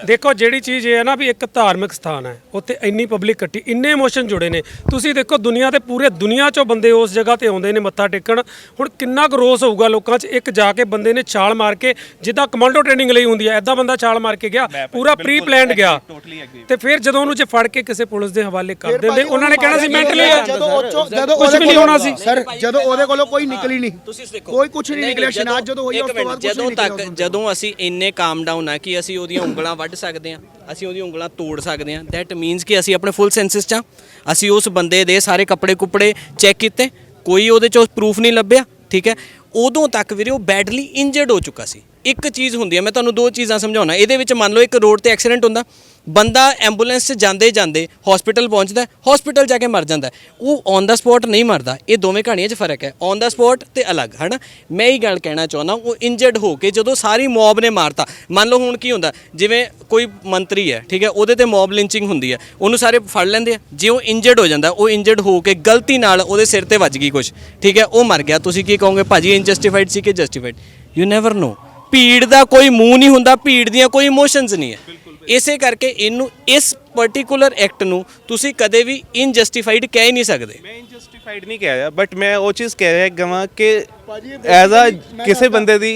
B: ਦੇਖੋ, ਜਿਹੜੀ ਚੀਜ਼ ਇਹ ਹੈ ਨਾ ਵੀ ਇੱਕ ਧਾਰਮਿਕ ਸਥਾਨ ਹੈ, ਉੱਥੇ ਇੰਨੀ ਪਬਲਿਕ ਇਕੱਠੀ, ਇੰਨੇ ਇਮੋਸ਼ਨ ਜੁੜੇ ਨੇ। ਤੁਸੀਂ ਦੇਖੋ ਦੁਨੀਆ ਤੇ ਪੂਰੇ ਦੁਨੀਆ 'ਚੋਂ ਬੰਦੇ ਉਸ ਜਗ੍ਹਾ ਤੇ ਆਉਂਦੇ ਨੇ ਮੱਥਾ ਟੇਕਣ। ਹੁਣ ਕਿੰਨਾ ਕੁ ਰੋਸ ਹੋਊਗਾ ਲੋਕਾਂ 'ਚ, ਇੱਕ ਜਾ ਕੇ ਬੰਦੇ ਨੇ ਛਾਲ ਮਾਰ ਕੇ, ਜਿੱਦਾਂ ਕਮਾਂਡੋ ਟ੍ਰੇਨਿੰਗ ਲਈ ਹੁੰਦੀ ਹੈ ਐਦਾਂ ਬੰਦਾ ਛਾਲ ਮਾਰ ਕੇ ਗਿਆ, ਪੂਰਾ ਪ੍ਰੀ ਪਲਾਨਡ ਗਿਆ, ਤੇ ਫਿਰ ਜਦੋਂ ਉਹਨੂੰ ਜੇ ਫੜ ਕੇ ਕਿਸੇ ਪੁਲਿਸ ਦੇ ਹਵਾਲੇ ਕਰ ਦਿੰਦੇ, ਉਹਨਾਂ ਨੇ ਕਹਿਣਾ ਸੀ ਮੈਂਟਲੀ
C: ਜਦੋਂ
B: ਕੁਝ ਵੀ ਨਹੀਂ ਹੋਣਾ ਸੀ
C: ਸਰ, ਜਦੋਂ ਉਹਦੇ ਕੋਲੋਂ ਕੋਈ ਨਿਕਲੀ ਨਹੀਂ, ਕੋਈ ਕੁਝ ਨਹੀਂ ਨਿਕਲਿਆ। ਸ਼ਨਾਜ਼ ਜਦੋਂ ਹੋਈ ਉਸ ਤੋਂ ਬਾਅਦ
D: ਜਦੋਂ ਤੱਕ ਜਦੋਂ ਅਸੀਂ ਇੰਨੇ ਕਾਮ ਡਾਊਨ ਆ ਕਿ ਅਸੀਂ ਉਹਦੀਆਂ ਉਂਗਲਾਂ ਵੱਢ ਸਕਦੇ ਹਾਂ, ਅਸੀਂ ਉਹਦੀਆਂ ਉਂਗਲਾਂ ਤੋੜ ਸਕਦੇ ਹਾਂ, ਦੈਟ ਮੀਨਸ ਕਿ ਅਸੀਂ ਆਪਣੇ ਫੁੱਲ ਸੈਂਸਸ 'ਚ, ਅਸੀਂ ਉਸ ਬੰਦੇ ਦੇ ਸਾਰੇ ਕੱਪੜੇ ਕੁਪੜੇ ਚੈੱਕ ਕੀਤੇ, ਕੋਈ ਉਹਦੇ 'ਚੋਂ ਪ੍ਰੂਫ ਨਹੀਂ ਲੱਭਿਆ, ਠੀਕ ਹੈ। ਉਦੋਂ ਤੱਕ ਵੀਰੇ ਉਹ ਬੈਡਲੀ ਇੰਜਰਡ ਹੋ ਚੁੱਕਾ ਸੀ। ਇੱਕ ਚੀਜ਼ ਹੁੰਦੀ ਹੈ, ਮੈਂ ਤੁਹਾਨੂੰ 2 ਚੀਜ਼ਾਂ ਸਮਝਾਉਣਾ ਇਹਦੇ ਵਿੱਚ। ਮੰਨ ਲਓ ਇੱਕ ਰੋਡ ਤੇ ਐਕਸੀਡੈਂਟ ਹੁੰਦਾ, ਬੰਦਾ ਐਂਬੂਲੈਂਸ 'ਚ ਜਾਂਦੇ ਜਾਂਦੇ ਹਸਪੀਟਲ ਪਹੁੰਚਦਾ, ਹਸਪੀਟਲ ਜਾ ਕੇ ਮਰ ਜਾਂਦਾ, ਉਹ ਔਨ ਦਾ ਸਪੌਟ ਨਹੀਂ ਮਰਦਾ। ਇਹ ਦੋਵੇਂ ਕਹਾਣੀਆਂ 'ਚ ਫਰਕ ਹੈ, ਔਨ ਦਾ ਸਪੌਟ ਤੇ ਅਲੱਗ, ਹੈ ਨਾ। ਮੈਂ ਇਹ ਗੱਲ ਕਹਿਣਾ ਚਾਹੁੰਦਾ, ਉਹ ਇੰਜਰਡ ਹੋ ਕੇ ਜਦੋਂ ਸਾਰੀ ਮੌਬ ਨੇ ਮਾਰਤਾ, ਮੰਨ ਲਓ ਹੁਣ ਕੀ ਹੁੰਦਾ, ਜਿਵੇਂ ਕੋਈ ਮੰਤਰੀ ਹੈ, ਠੀਕ ਹੈ, ਉਹਦੇ ਤੇ ਮੌਬ ਲਿੰਚਿੰਗ ਹੁੰਦੀ ਹੈ, ਉਹਨੂੰ ਸਾਰੇ ਫੜ ਲੈਂਦੇ ਆ, ਜੇ ਉਹ ਇੰਜਰਡ ਹੋ ਜਾਂਦਾ, ਉਹ ਇੰਜਰਡ ਹੋ ਕੇ ਗਲਤੀ ਨਾਲ ਉਹਦੇ ਸਿਰ ਤੇ ਵੱਜ ਗਈ ਕੁਛ, ਠੀਕ ਹੈ, ਉਹ ਮਰ ਗਿਆ, ਤੁਸੀਂ ਕੀ ਕਹੋਗੇ, ਭਾਜੀ ਇਨਜਸਟੀਫਾਈਡ ਸੀ ਕਿ ਜਸਟੀਫਾਈਡ? You never know. ਭੀੜ ਦਾ ਕੋਈ ਮੂੰਹ ਨਹੀਂ ਹੁੰਦਾ, ਭੀੜ ਦੀਆਂ ਕੋਈ ਇਮੋਸ਼ਨਸ ਨਹੀਂ ਹੈ। ਇਸੇ ਕਰਕੇ ਇਹਨੂੰ, ਇਸ ਪਾਰਟਿਕੂਲਰ ਐਕਟ ਨੂੰ ਤੁਸੀਂ ਕਦੇ ਵੀ ਇਨਜਸਟੀਫਾਈਡ ਕਹਿ ਹੀ ਨਹੀਂ ਸਕਦੇ।
A: ਮੈਂ ਇਨਜਸਟੀਫਾਈਡ ਨਹੀਂ ਕਹਿ ਰਿਹਾ, ਬਟ ਮੈਂ ਉਹ ਚੀਜ਼ ਕਹਿ ਰਿਹਾ ਗਵਾਂ ਕਿ ਐਜ਼ ਆ ਕਿਸੇ ਬੰਦੇ ਦੀ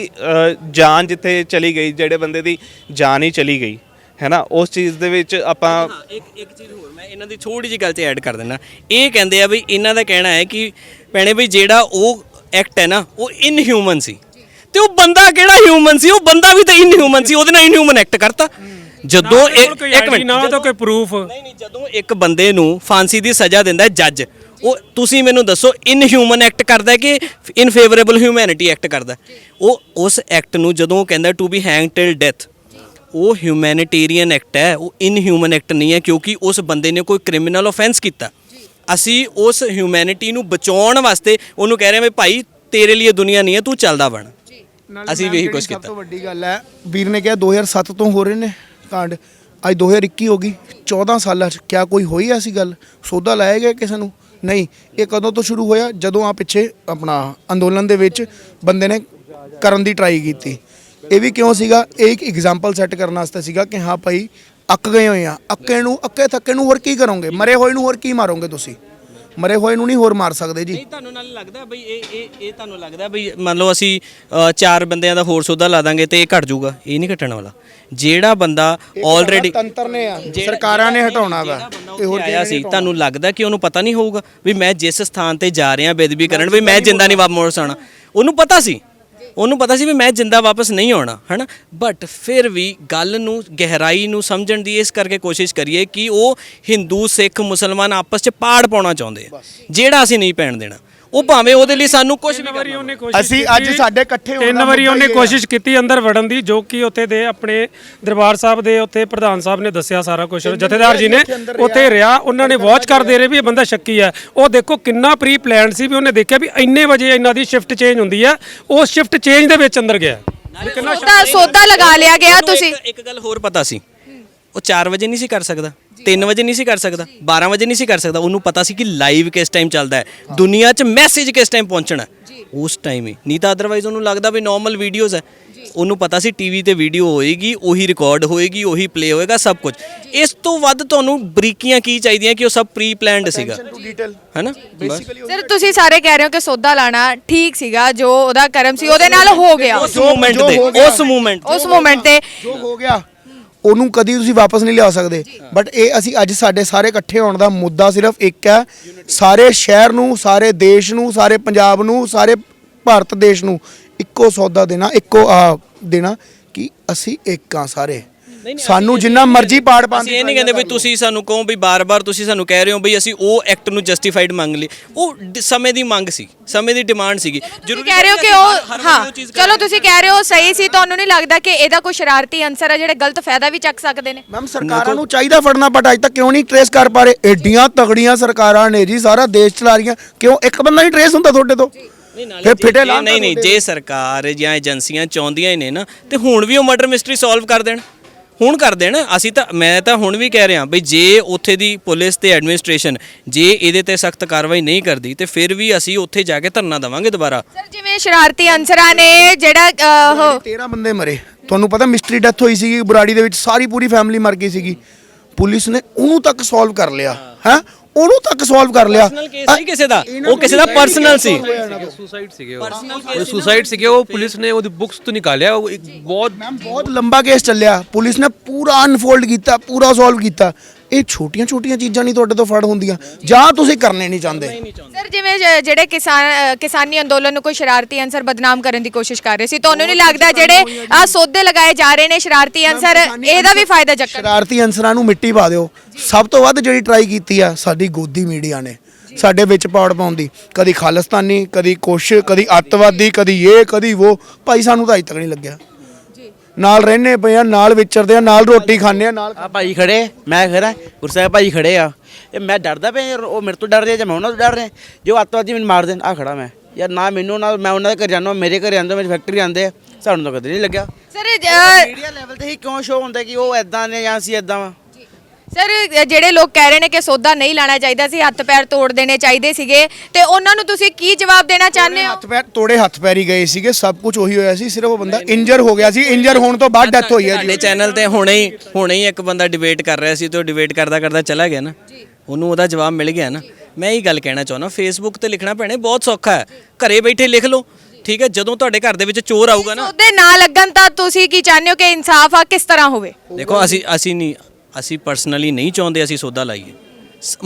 A: ਜਾਨ ਜਿੱਥੇ ਚਲੀ ਗਈ, ਜਿਹੜੇ ਬੰਦੇ ਦੀ ਜਾਨ ਹੀ ਚਲੀ ਗਈ ਹੈ ਨਾ, ਉਸ ਚੀਜ਼ ਦੇ ਵਿੱਚ ਆਪਾਂ
D: ਇੱਕ ਚੀਜ਼ ਹੋਰ ਮੈਂ ਇਹਨਾਂ ਦੀ ਥੋੜੀ ਜਿਹੀ ਗੱਲ 'ਚ ਐਡ ਕਰ ਦਿੰਦਾ। ਇਹ ਕਹਿੰਦੇ ਆ ਵੀ ਇਹਨਾਂ ਦਾ ਕਹਿਣਾ ਹੈ ਕਿ ਭੈਣੇ ਵੀ ਜਿਹੜਾ ਉਹ ਐਕਟ ਹੈ ਨਾ, ਉਹ ਇਨਹਿਊਮਨ ਸੀ, ਤੇ ਉਹ ਬੰਦਾ ਕਿਹੜਾ ਹਿਊਮਨ ਸੀ? ਉਹ ਬੰਦਾ ਵੀ ਤਾਂ ਇਨਹਿਊਮਨ ਸੀ, ਉਹਦੇ ਨਾਲ ਇਨਹਿਊਮਨ ਐਕਟ ਕਰਤਾ। ਜਦੋਂ ਇੱਕ ਮਿੰਟ,
B: ਨਾ ਤਾਂ ਕੋਈ ਪ੍ਰੂਫ
D: ਨਹੀਂ, ਜਦੋਂ ਇੱਕ ਬੰਦੇ ਨੂੰ ਫਾਂਸੀ ਦੀ ਸਜ਼ਾ ਦਿੰਦਾ ਜੱਜ, ਉਹ ਤੁਸੀਂ ਮੈਨੂੰ ਦੱਸੋ ਇਨਹਿਊਮਨ ਐਕਟ ਕਰਦਾ ਕਿ ਇਨ ਫੇਵਰੇਬਲ ਹਿਊਮੈਨਿਟੀ ਐਕਟ ਕਰਦਾ? ਉਹ ਉਸ ਐਕਟ ਨੂੰ ਜਦੋਂ ਉਹ ਕਹਿੰਦਾ to be hang till death, ਉਹ ਹਿਊਮੈਨਿਟੇਰੀਅਨ ਐਕਟ ਹੈ, ਉਹ ਇਨਹਿਊਮਨ ਐਕਟ ਨਹੀਂ ਹੈ, ਕਿਉਂਕਿ ਉਸ ਬੰਦੇ ਨੇ ਕੋਈ ਕ੍ਰਿਮੀਨਲ ਆਫੈਂਸ ਕੀਤਾ। ਅਸੀਂ ਉਸ ਹਿਊਮੈਨਿਟੀ ਨੂੰ ਬਚਾਉਣ ਵਾਸਤੇ ਉਹਨੂੰ ਕਹਿ ਰਹੇ ਹਾਂ ਵੀ ਭਾਈ ਤੇਰੇ ਲਈ ਦੁਨੀਆ ਨਹੀਂ ਹੈ, ਤੂੰ ਚੱਲਦਾ ਬਣ। ਅਸੀਂ ਵੀ ਇਹੀ ਕੁਝ ਕੀਤਾ।
C: ਸਭ ਤੋਂ ਵੱਡੀ ਗੱਲ ਹੈ, ਵੀਰ ਨੇ ਕਿਹਾ 2007 ਤੋਂ ਹੋ ਰਹੇ ਨੇ ਕਾਂਡ, ਅੱਜ 2021 ਹੋ ਗਈ, 14 ਸਾਲਾਂ 'ਚ ਕਿਆ ਕੋਈ ਹੋਈ ਐਸੀ ਗੱਲ? ਸੌਦਾ ਲਾਇਆ ਗਿਆ ਕਿਸੇ ਨੂੰ? ਨਹੀਂ। ਇਹ ਕਦੋਂ ਤੋਂ ਸ਼ੁਰੂ ਹੋਇਆ? ਜਦੋਂ ਆ ਪਿੱਛੇ ਆਪਣਾ ਅੰਦੋਲਨ ਦੇ ਵਿੱਚ ਬੰਦੇ ਨੇ ਕਰਨ ਦੀ ਟਰਾਈ ਕੀਤੀ। ਇਹ ਵੀ ਕਿਉਂ ਸੀਗਾ? ਇਹ ਇੱਕ ਐਗਜ਼ਾਮਪਲ ਸੈੱਟ ਕਰਨ ਵਾਸਤੇ ਸੀਗਾ ਕਿ ਹਾਂ ਭਾਈ ਅੱਕ ਗਏ ਹੋਏ ਆ, ਅੱਕੇ ਥੱਕੇ ਨੂੰ ਹੋਰ ਕੀ ਕਰੋਗੇ? ਮਰੇ ਹੋਏ ਨੂੰ ਹੋਰ ਕੀ ਮਾਰੋਗੇ ਤੁਸੀਂ? ਮਰੇ ਹੋਏ ਨੂੰ ਨਹੀਂ ਹੋਰ ਮਾਰ ਸਕਦੇ ਜੀ।
D: ਨਹੀਂ, ਤੁਹਾਨੂੰ ਨਾਲ ਲੱਗਦਾ ਬਈ ਇਹ ਤੁਹਾਨੂੰ ਲੱਗਦਾ ਬਈ ਮੰਨ ਲਓ ਅਸੀਂ 4 ਬੰਦਿਆਂ ਦਾ ਹੋਰ ਸੌਦਾ ਲਾ ਦਾਂਗੇ ਤੇ ਇਹ ਘਟ ਜਾਊਗਾ? ਇਹ ਨਹੀਂ ਘਟਣ ਵਾਲਾ। ਜਿਹੜਾ ਬੰਦਾ ਆਲਰੇਡੀ
C: ਤੰਤਰ ਨੇ ਆ, ਸਰਕਾਰਾਂ ਨੇ ਹਟਾਉਣਾ ਵਾ।
D: ਤੇ ਹੋਰ ਆਇਆ ਸੀ, ਤੁਹਾਨੂੰ ਲੱਗਦਾ ਕਿ ਉਹਨੂੰ ਪਤਾ ਨਹੀਂ ਹੋਊਗਾ ਵੀ ਮੈਂ ਜਿਸ ਸਥਾਨ ਤੇ ਜਾ ਰਿਹਾ ਬੇਦਬੀ ਕਰਨ, ਵੀ ਮੈਂ ਜਿੰਦਾ ਨਹੀਂ ਵਾਪਸ ਆਉਣਾ? ਉਹਨੂੰ ਪਤਾ ਸੀ, ਉਹਨੂੰ ਪਤਾ ਸੀ ਵੀ ਮੈਂ ਜਿੰਦਾ ਵਾਪਸ ਨਹੀਂ ਆਉਣਾ, ਹੈ ਨਾ। ਬਟ ਫਿਰ ਵੀ ਗੱਲ ਨੂੰ, ਗਹਿਰਾਈ ਨੂੰ ਸਮਝਣ ਦੀ ਇਸ ਕਰਕੇ ਕੋਸ਼ਿਸ਼ ਕਰੀਏ ਕਿ ਉਹ ਹਿੰਦੂ ਸਿੱਖ ਮੁਸਲਮਾਨ ਆਪਸ 'ਚ ਪਾੜ ਪਾਉਣਾ ਚਾਹੁੰਦੇ ਆ, ਜਿਹੜਾ ਅਸੀਂ ਨਹੀਂ ਪੈਣ ਦੇਣਾ। ਉਹ ਭਾਵੇਂ ਉਹਦੇ ਲਈ ਸਾਨੂੰ ਕੁਝ ਵੀ ਕਰਨਾ।
B: ਉਹਨੇ ਕੋਸ਼ਿਸ਼
C: ਅਸੀਂ ਅੱਜ ਸਾਡੇ ਇਕੱਠੇ ਹੋਣ
B: 3 ਵਾਰੀ ਉਹਨੇ ਕੋਸ਼ਿਸ਼ ਕੀਤੀ ਅੰਦਰ ਵੜਨ ਦੀ, ਜੋ ਕਿ ਉੱਥੇ ਦੇ ਆਪਣੇ ਦਰਬਾਰ ਸਾਹਿਬ ਦੇ ਉੱਥੇ ਪ੍ਰਧਾਨ ਸਾਹਿਬ ਨੇ ਦੱਸਿਆ ਸਾਰਾ ਕੁਝ, ਜਥੇਦਾਰ ਜੀ ਨੇ ਉੱਥੇ ਰਿਹਾ, ਉਹਨਾਂ ਨੇ ਵਾਚ ਕਰਦੇ ਰਹੇ ਵੀ ਇਹ ਬੰਦਾ ਸ਼ੱਕੀ ਹੈ। ਉਹ ਦੇਖੋ ਕਿੰਨਾ ਪ੍ਰੀ ਪਲਾਨ ਸੀ, ਵੀ ਉਹਨੇ ਦੇਖਿਆ ਵੀ ਇੰਨੇ ਵਜੇ ਇਹਨਾਂ ਦੀ ਸ਼ਿਫਟ ਚੇਂਜ ਹੁੰਦੀ ਹੈ, ਉਸ ਸ਼ਿਫਟ ਚੇਂਜ ਦੇ ਵਿੱਚ ਅੰਦਰ ਗਿਆ।
E: ਸੌਦਾ ਲਗਾ ਲਿਆ ਗਿਆ। ਤੁਸੀਂ
D: ਇੱਕ ਗੱਲ ਹੋਰ ਪਤਾ ਸੀ, ਉਹ 4 ਵਜੇ ਨਹੀਂ ਸੀ ਕਰ ਸਕਦਾ, 3 ਵਜੇ ਨਹੀਂ ਸੀ ਕਰ ਸਕਦਾ, 12 ਵਜੇ ਨਹੀਂ ਸੀ ਕਰ ਸਕਦਾ। ਉਹਨੂੰ ਪਤਾ ਸੀ ਕਿ ਲਾਈਵ ਕਿਸ ਟਾਈਮ ਚੱਲਦਾ ਹੈ, ਦੁਨੀਆ 'ਚ ਮੈਸੇਜ ਕਿਸ ਟਾਈਮ ਪਹੁੰਚਣਾ, ਉਸ ਟਾਈਮ ਹੀ। ਨਹੀਂ ਤਾਂ ਅਦਰਵਾਈਜ਼ ਉਹਨੂੰ ਲੱਗਦਾ ਵੀ ਨਾਰਮਲ ਵੀਡੀਓਜ਼ ਹੈ। ਉਹਨੂੰ ਪਤਾ ਸੀ ਟੀਵੀ ਤੇ ਵੀਡੀਓ ਹੋਏਗੀ, ਉਹੀ ਰਿਕਾਰਡ ਹੋਏਗੀ, ਉਹੀ ਪਲੇ ਹੋਏਗਾ, ਸਭ ਕੁਝ। ਇਸ ਤੋਂ ਵੱਧ ਤੁਹਾਨੂੰ ਬਰੀਕੀਆਂ ਕੀ ਚਾਹੀਦੀਆਂ ਕਿ ਉਹ ਸਭ ਪ੍ਰੀ ਪਲਾਨਡ ਸੀਗਾ, ਹੈ ਨਾ।
E: ਸਰ ਤੁਸੀਂ ਸਾਰੇ ਕਹਿ ਰਹੇ ਹੋ ਕਿ ਸੌਦਾ ਲਾਣਾ ਠੀਕ ਸੀਗਾ, ਜੋ ਉਹਦਾ ਕਰਮ ਸੀ ਉਹਦੇ ਨਾਲ ਹੋ ਗਿਆ,
D: ਉਸ ਮੂਮੈਂਟ ਤੇ
E: ਉਸ ਮੂਮੈਂਟ ਤੇ
C: ਜੋ ਹੋ ਗਿਆ ਉਹਨੂੰ ਕਦੀ ਤੁਸੀਂ ਵਾਪਸ ਨਹੀਂ ਲਿਆ ਸਕਦੇ। ਬਟ ਇਹ ਅਸੀਂ ਅੱਜ ਸਾਡੇ ਸਾਰੇ ਇਕੱਠੇ ਹੋਣ ਦਾ ਮੁੱਦਾ ਸਿਰਫ ਇੱਕ ਹੈ, ਸਾਰੇ ਸ਼ਹਿਰ ਨੂੰ, ਸਾਰੇ ਦੇਸ਼ ਨੂੰ, ਸਾਰੇ ਪੰਜਾਬ ਨੂੰ, ਸਾਰੇ ਭਾਰਤ ਦੇਸ਼ ਨੂੰ ਇੱਕੋ ਸੌਦਾ ਦੇਣਾ, ਇੱਕੋ ਦੇਣਾ ਕਿ ਅਸੀਂ ਇੱਕ ਆ ਸਾਰੇ। ਸਾਨੂੰ ਜਿੰਨਾ ਮਰਜ਼ੀ ਪਾੜ ਪਾਣ
D: ਅਸੀਂ ਇਹ ਨਹੀਂ ਕਹਿੰਦੇ ਵੀ ਤੁਸੀਂ ਸਾਨੂੰ ਕਹੋ ਵੀ ਬਾਰ-ਬਾਰ ਤੁਸੀਂ ਸਾਨੂੰ ਕਹਿ ਰਹੇ ਹੋ ਵੀ ਅਸੀਂ ਉਹ ਐਕਟ ਨੂੰ ਜਸਟੀਫਾਈਡ ਮੰਗ ਲਈ, ਉਹ ਸਮੇਂ ਦੀ ਮੰਗ ਸੀ, ਸਮੇਂ ਦੀ ਡਿਮਾਂਡ ਸੀਗੀ।
E: ਜ਼ਰੂਰੀ ਕਹਿ ਰਹੇ ਹੋ ਕਿ ਉਹ, ਹਾਂ ਚਲੋ ਤੁਸੀਂ ਕਹਿ ਰਹੇ ਹੋ ਸਹੀ ਸੀ, ਤੁਹਾਨੂੰ ਨਹੀਂ ਲੱਗਦਾ ਕਿ ਇਹਦਾ ਕੋਈ ਸ਼ਰਾਰਤੀ ਅਨਸਰ ਹੈ ਜਿਹੜੇ ਗਲਤ ਫਾਇਦਾ ਵੀ ਚੱਕ ਸਕਦੇ ਨੇ?
C: ਮੈਮ ਸਰਕਾਰਾਂ ਨੂੰ ਚਾਹੀਦਾ ਫੜਨਾ, ਬਟ ਅੱਜ ਤੱਕ ਕਿਉਂ ਨਹੀਂ ਟਰੇਸ ਕਰ ਪਾ ਰਹੇ? ਐਡੀਆਂ ਤਗੜੀਆਂ ਸਰਕਾਰਾਂ ਨੇ ਜੀ, ਸਾਰਾ ਦੇਸ਼ ਚਲਾ ਰਹੀਆਂ, ਕਿਉਂ ਇੱਕ ਬੰਦਾ ਨਹੀਂ ਟਰੇਸ ਹੁੰਦਾ ਤੁਹਾਡੇ ਤੋਂ? ਫਿਰ ਫਿਟੇ ਲਾ
D: ਨਹੀਂ, ਜੇ ਸਰਕਾਰ ਜਾਂ ਏਜੰਸੀਆਂ ਚਾਹੁੰਦੀਆਂ ਹੀ ਨੇ ਨਾ, ਤੇ ਹੁਣ ਵੀ ਉਹ ਮਰਡਰ ਮਿਸਟਰੀ ਸੋਲਵ ਕਰ ਦੇਣ, ਹੁਣ ਕਰ ਦੇਣ। ਅਸੀਂ ਤਾਂ, ਮੈਂ ਤਾਂ ਹੁਣ ਵੀ ਕਹਿ ਰਿਹਾ ਬਈ ਜੇ ਉੱਥੇ ਦੀ ਪੁਲਿਸ ਤੇ ਐਡਮਿਨਿਸਟ੍ਰੇਸ਼ਨ ਜੇ ਇਹਦੇ ਤੇ ਸਖਤ ਕਾਰਵਾਈ ਨਹੀਂ ਕਰਦੀ ਤੇ ਫਿਰ ਵੀ ਅਸੀਂ ਉੱਥੇ ਜਾ ਕੇ ਧਰਨਾ ਦੇਵਾਂਗੇ ਦੁਬਾਰਾ।
E: ਸਰ ਜਿਵੇਂ ਸ਼ਰਾਰਤੀ ਅਨਸਰਾਂ ਨੇ ਜਿਹੜਾ
C: 13 ਬੰਦੇ ਮਰੇ, ਤੁਹਾਨੂੰ ਪਤਾ ਮਿਸਟਰੀ ਡੈਥ ਹੋਈ ਸੀਗੀ ਬਰਾੜੀ ਦੇ ਵਿੱਚ, ਸਾਰੀ ਪੂਰੀ ਫੈਮਿਲੀ ਮਰ ਗਈ ਸੀਗੀ, ਪੁਲਿਸ ਨੇ ਉਹਨੂੰ ਤੱਕ ਸੋਲਵ ਕਰ ਲਿਆ ਹੈ, ਉਹਨੂੰ ਤੱਕ ਸੋਲਵ ਕਰ ਲਿਆ।
D: ਪਰਸਨਲ ਕੇਸ ਨਹੀਂ ਕਿਸੇ ਦਾ, ਉਹ ਕਿਸੇ ਦਾ ਪਰਸਨਲ ਸੀ,
H: ਸੁਸਾइड ਸੀਗੇ ਉਹ ਸੁਸਾइड ਸੀਗੇ। ਉਹ ਪੁਲਿਸ ਨੇ ਉਹਦੀ ਬੁక్స్ ਤੋਂ ਨਿਕਾਲਿਆ, ਉਹ ਇੱਕ ਬਹੁਤ
C: ਲੰਬਾ ਕੇਸ ਚੱਲਿਆ, ਪੁਲਿਸ ਨੇ ਪੂਰਾ ਅਨਫੋਲਡ ਕੀਤਾ, ਪੂਰਾ ਸੋਲਵ ਕੀਤਾ। ਇਹ ਛੋਟੀਆਂ ਚੀਜ਼ਾਂ ਨਹੀਂ ਤੁਹਾਡੇ ਤੋਂ ਫੜ ਹੁੰਦੀਆਂ, ਜਾਂ ਤੁਸੀਂ ਕਰਨੇ ਨਹੀਂ ਚਾਹੁੰਦੇ।
E: ਸਰ ਜਿਵੇਂ ਜਿਹੜੇ ਕਿਸਾਨੀ ਅੰਦੋਲਨ ਨੂੰ ਕੋਈ ਸ਼ਰਾਰਤੀ ਅਨਸਰ ਬਦਨਾਮ ਕਰਨ ਦੀ ਕੋਸ਼ਿਸ਼ ਕਰ ਰਹੇ ਸੀ, ਤੁਹਾਨੂੰ ਨਹੀਂ ਲੱਗਦਾ ਜਿਹੜੇ ਆ ਸੌਦੇ ਲਗਾਏ ਜਾ ਰਹੇ ਨੇ ਸ਼ਰਾਰਤੀ ਅਨਸਰ, ਇਹਦਾ ਵੀ ਫਾਇਦਾ ਚੱਕਣ?
C: ਸ਼ਰਾਰਤੀ ਅਨਸਰਾਂ ਨੂੰ ਮਿੱਟੀ ਪਾ ਦਿਓ। ਸਭ ਤੋਂ ਵੱਧ ਜਿਹੜੀ ਟਰਾਈ ਕੀਤੀ ਆ ਸਾਡੀ ਗੋਦੀ ਮੀਡੀਆ ਨੇ ਸਾਡੇ ਵਿੱਚ ਪਾੜ ਪਾਉਣ ਦੀ, ਕਦੀ ਖਾਲਿਸਤਾਨੀ, ਕਦੀ ਕੁਛ, ਕਦੀ ਅੱਤਵਾਦੀ, ਕਦੀ ਇਹ, ਕਦੀ ਉਹ। ਭਾਈ ਸਾਨੂੰ ਤਾਂ ਅਜੇ ਤੱਕ ਨਹੀਂ ਲੱਗਿਆ, ਨਾਲ ਰਹਿੰਦੇ ਪਏ ਆ, ਨਾਲ ਵਿਚਰਦੇ ਆ, ਨਾਲ ਰੋਟੀ ਖਾਂਦੇ ਆ, ਨਾਲ
F: ਆ ਭਾਈ ਖੜੇ, ਮੈਂ ਖੜਾ, ਗੁਰਸਾਹਿਬ ਭਾਈ ਖੜੇ ਆ। ਇਹ ਮੈਂ ਡਰਦਾ ਪਿਆ ਯਾਰ, ਉਹ ਮੇਰੇ ਤੋਂ ਡਰ ਰਿਹਾ ਜਾਂ ਮੈਂ ਉਹਨਾਂ ਤੋਂ ਡਰ ਰਿਹਾ? ਜੇ ਉਹ ਅੱਤਵਾਦੀ ਮੈਨੂੰ ਮਾਰ ਦੇਣ, ਆ ਖੜਾ ਮੈਂ ਯਾਰ, ਨਾ ਮੈਨੂੰ ਨਾ ਮੈਂ ਉਹਨਾਂ ਦੇ ਘਰ ਜਾਂਦਾ, ਮੇਰੇ ਘਰੇ ਆਉਂਦੇ, ਮੇਰੀ ਫੈਕਟਰੀ ਆਉਂਦੇ ਆ, ਸਾਨੂੰ ਤਾਂ ਕਦੇ ਨਹੀਂ ਲੱਗਿਆ।
E: ਸਰ
F: ਮੀਡੀਆ ਲੈਵਲ ਤੇ ਹੀ ਕਿਉਂ ਸ਼ੋਅ ਹੁੰਦਾ ਕਿ ਉਹ ਐਦਾਂ ਨੇ ਜਾਂ ਅਸੀਂ ਐਦਾਂ ਵਾ?
E: ਸਰ ਜਿਹੜੇ ਲੋਕ ਕਹਿ ਰਹੇ ਨੇ ਕਿ ਸੌਦਾ ਨਹੀਂ ਲਾਣਾ ਚਾਹੀਦਾ ਸੀ, ਹੱਥ ਪੈਰ ਤੋੜ ਦੇਣੇ ਚਾਹੀਦੇ ਸੀਗੇ, ਤੇ ਉਹਨਾਂ ਨੂੰ ਤੁਸੀਂ ਕੀ ਜਵਾਬ ਦੇਣਾ ਚਾਹੁੰਦੇ ਹੋ?
C: ਹੱਥ ਪੈਰ ਤੋੜੇ, ਹੱਥ ਪੈਰ ਹੀ ਗਏ ਸੀਗੇ, ਸਭ ਕੁਝ ਉਹੀ ਹੋਇਆ ਸੀ, ਸਿਰਫ ਉਹ ਬੰਦਾ ਇੰਜਰ ਹੋ ਗਿਆ ਸੀ। ਇੰਜਰ ਹੋਣ ਤੋਂ ਬਾਅਦ ਡੈਥ ਹੋਈ ਹੈ
D: ਸਾਡੇ
C: ਜੀ।
D: ਚੈਨਲ ਤੇ ਹੁਣੇ ਹੀ ਇੱਕ ਬੰਦਾ ਡਿਬੇਟ ਕਰ ਰਿਹਾ ਸੀ ਤੇ ਉਹ ਡਿਬੇਟ ਕਰਦਾ ਕਰਦਾ ਚਲਾ ਗਿਆ ਨਾ, ਉਹਨੂੰ ਉਹਦਾ ਜਵਾਬ ਮਿਲ ਗਿਆ ਨਾ। ਮੈਂ ਇਹੀ ਗੱਲ ਕਹਿਣਾ ਚਾਹੁੰਦਾ, ਫੇਸਬੁੱਕ ਤੇ ਲਿਖਣਾ ਭੈਣੇ ਬਹੁਤ ਸੌਖਾ ਹੈ, ਘਰੇ ਬੈਠੇ ਲਿਖ ਲਓ, ਠੀਕ ਹੈ। ਜਦੋਂ ਤੁਹਾਡੇ ਘਰ ਦੇ ਵਿੱਚ ਚੋਰ ਆਊਗਾ ਨਾ,
E: ਸੌਦੇ ਨਾ ਲੱਗਣ ਤਾਂ ਤੁਸੀਂ ਕੀ ਚਾਹੁੰਦੇ ਹੋ ਕਿ ਇਨਸਾਫ ਆ ਕਿਸ ਤਰ੍ਹਾਂ ਹੋਵੇ?
D: ਦੇਖੋ ਅਸੀਂ ਪਰਸਨਲੀ ਨਹੀਂ ਚਾਹੁੰਦੇ ਅਸੀਂ ਸੌਦਾ ਲਾਈਏ,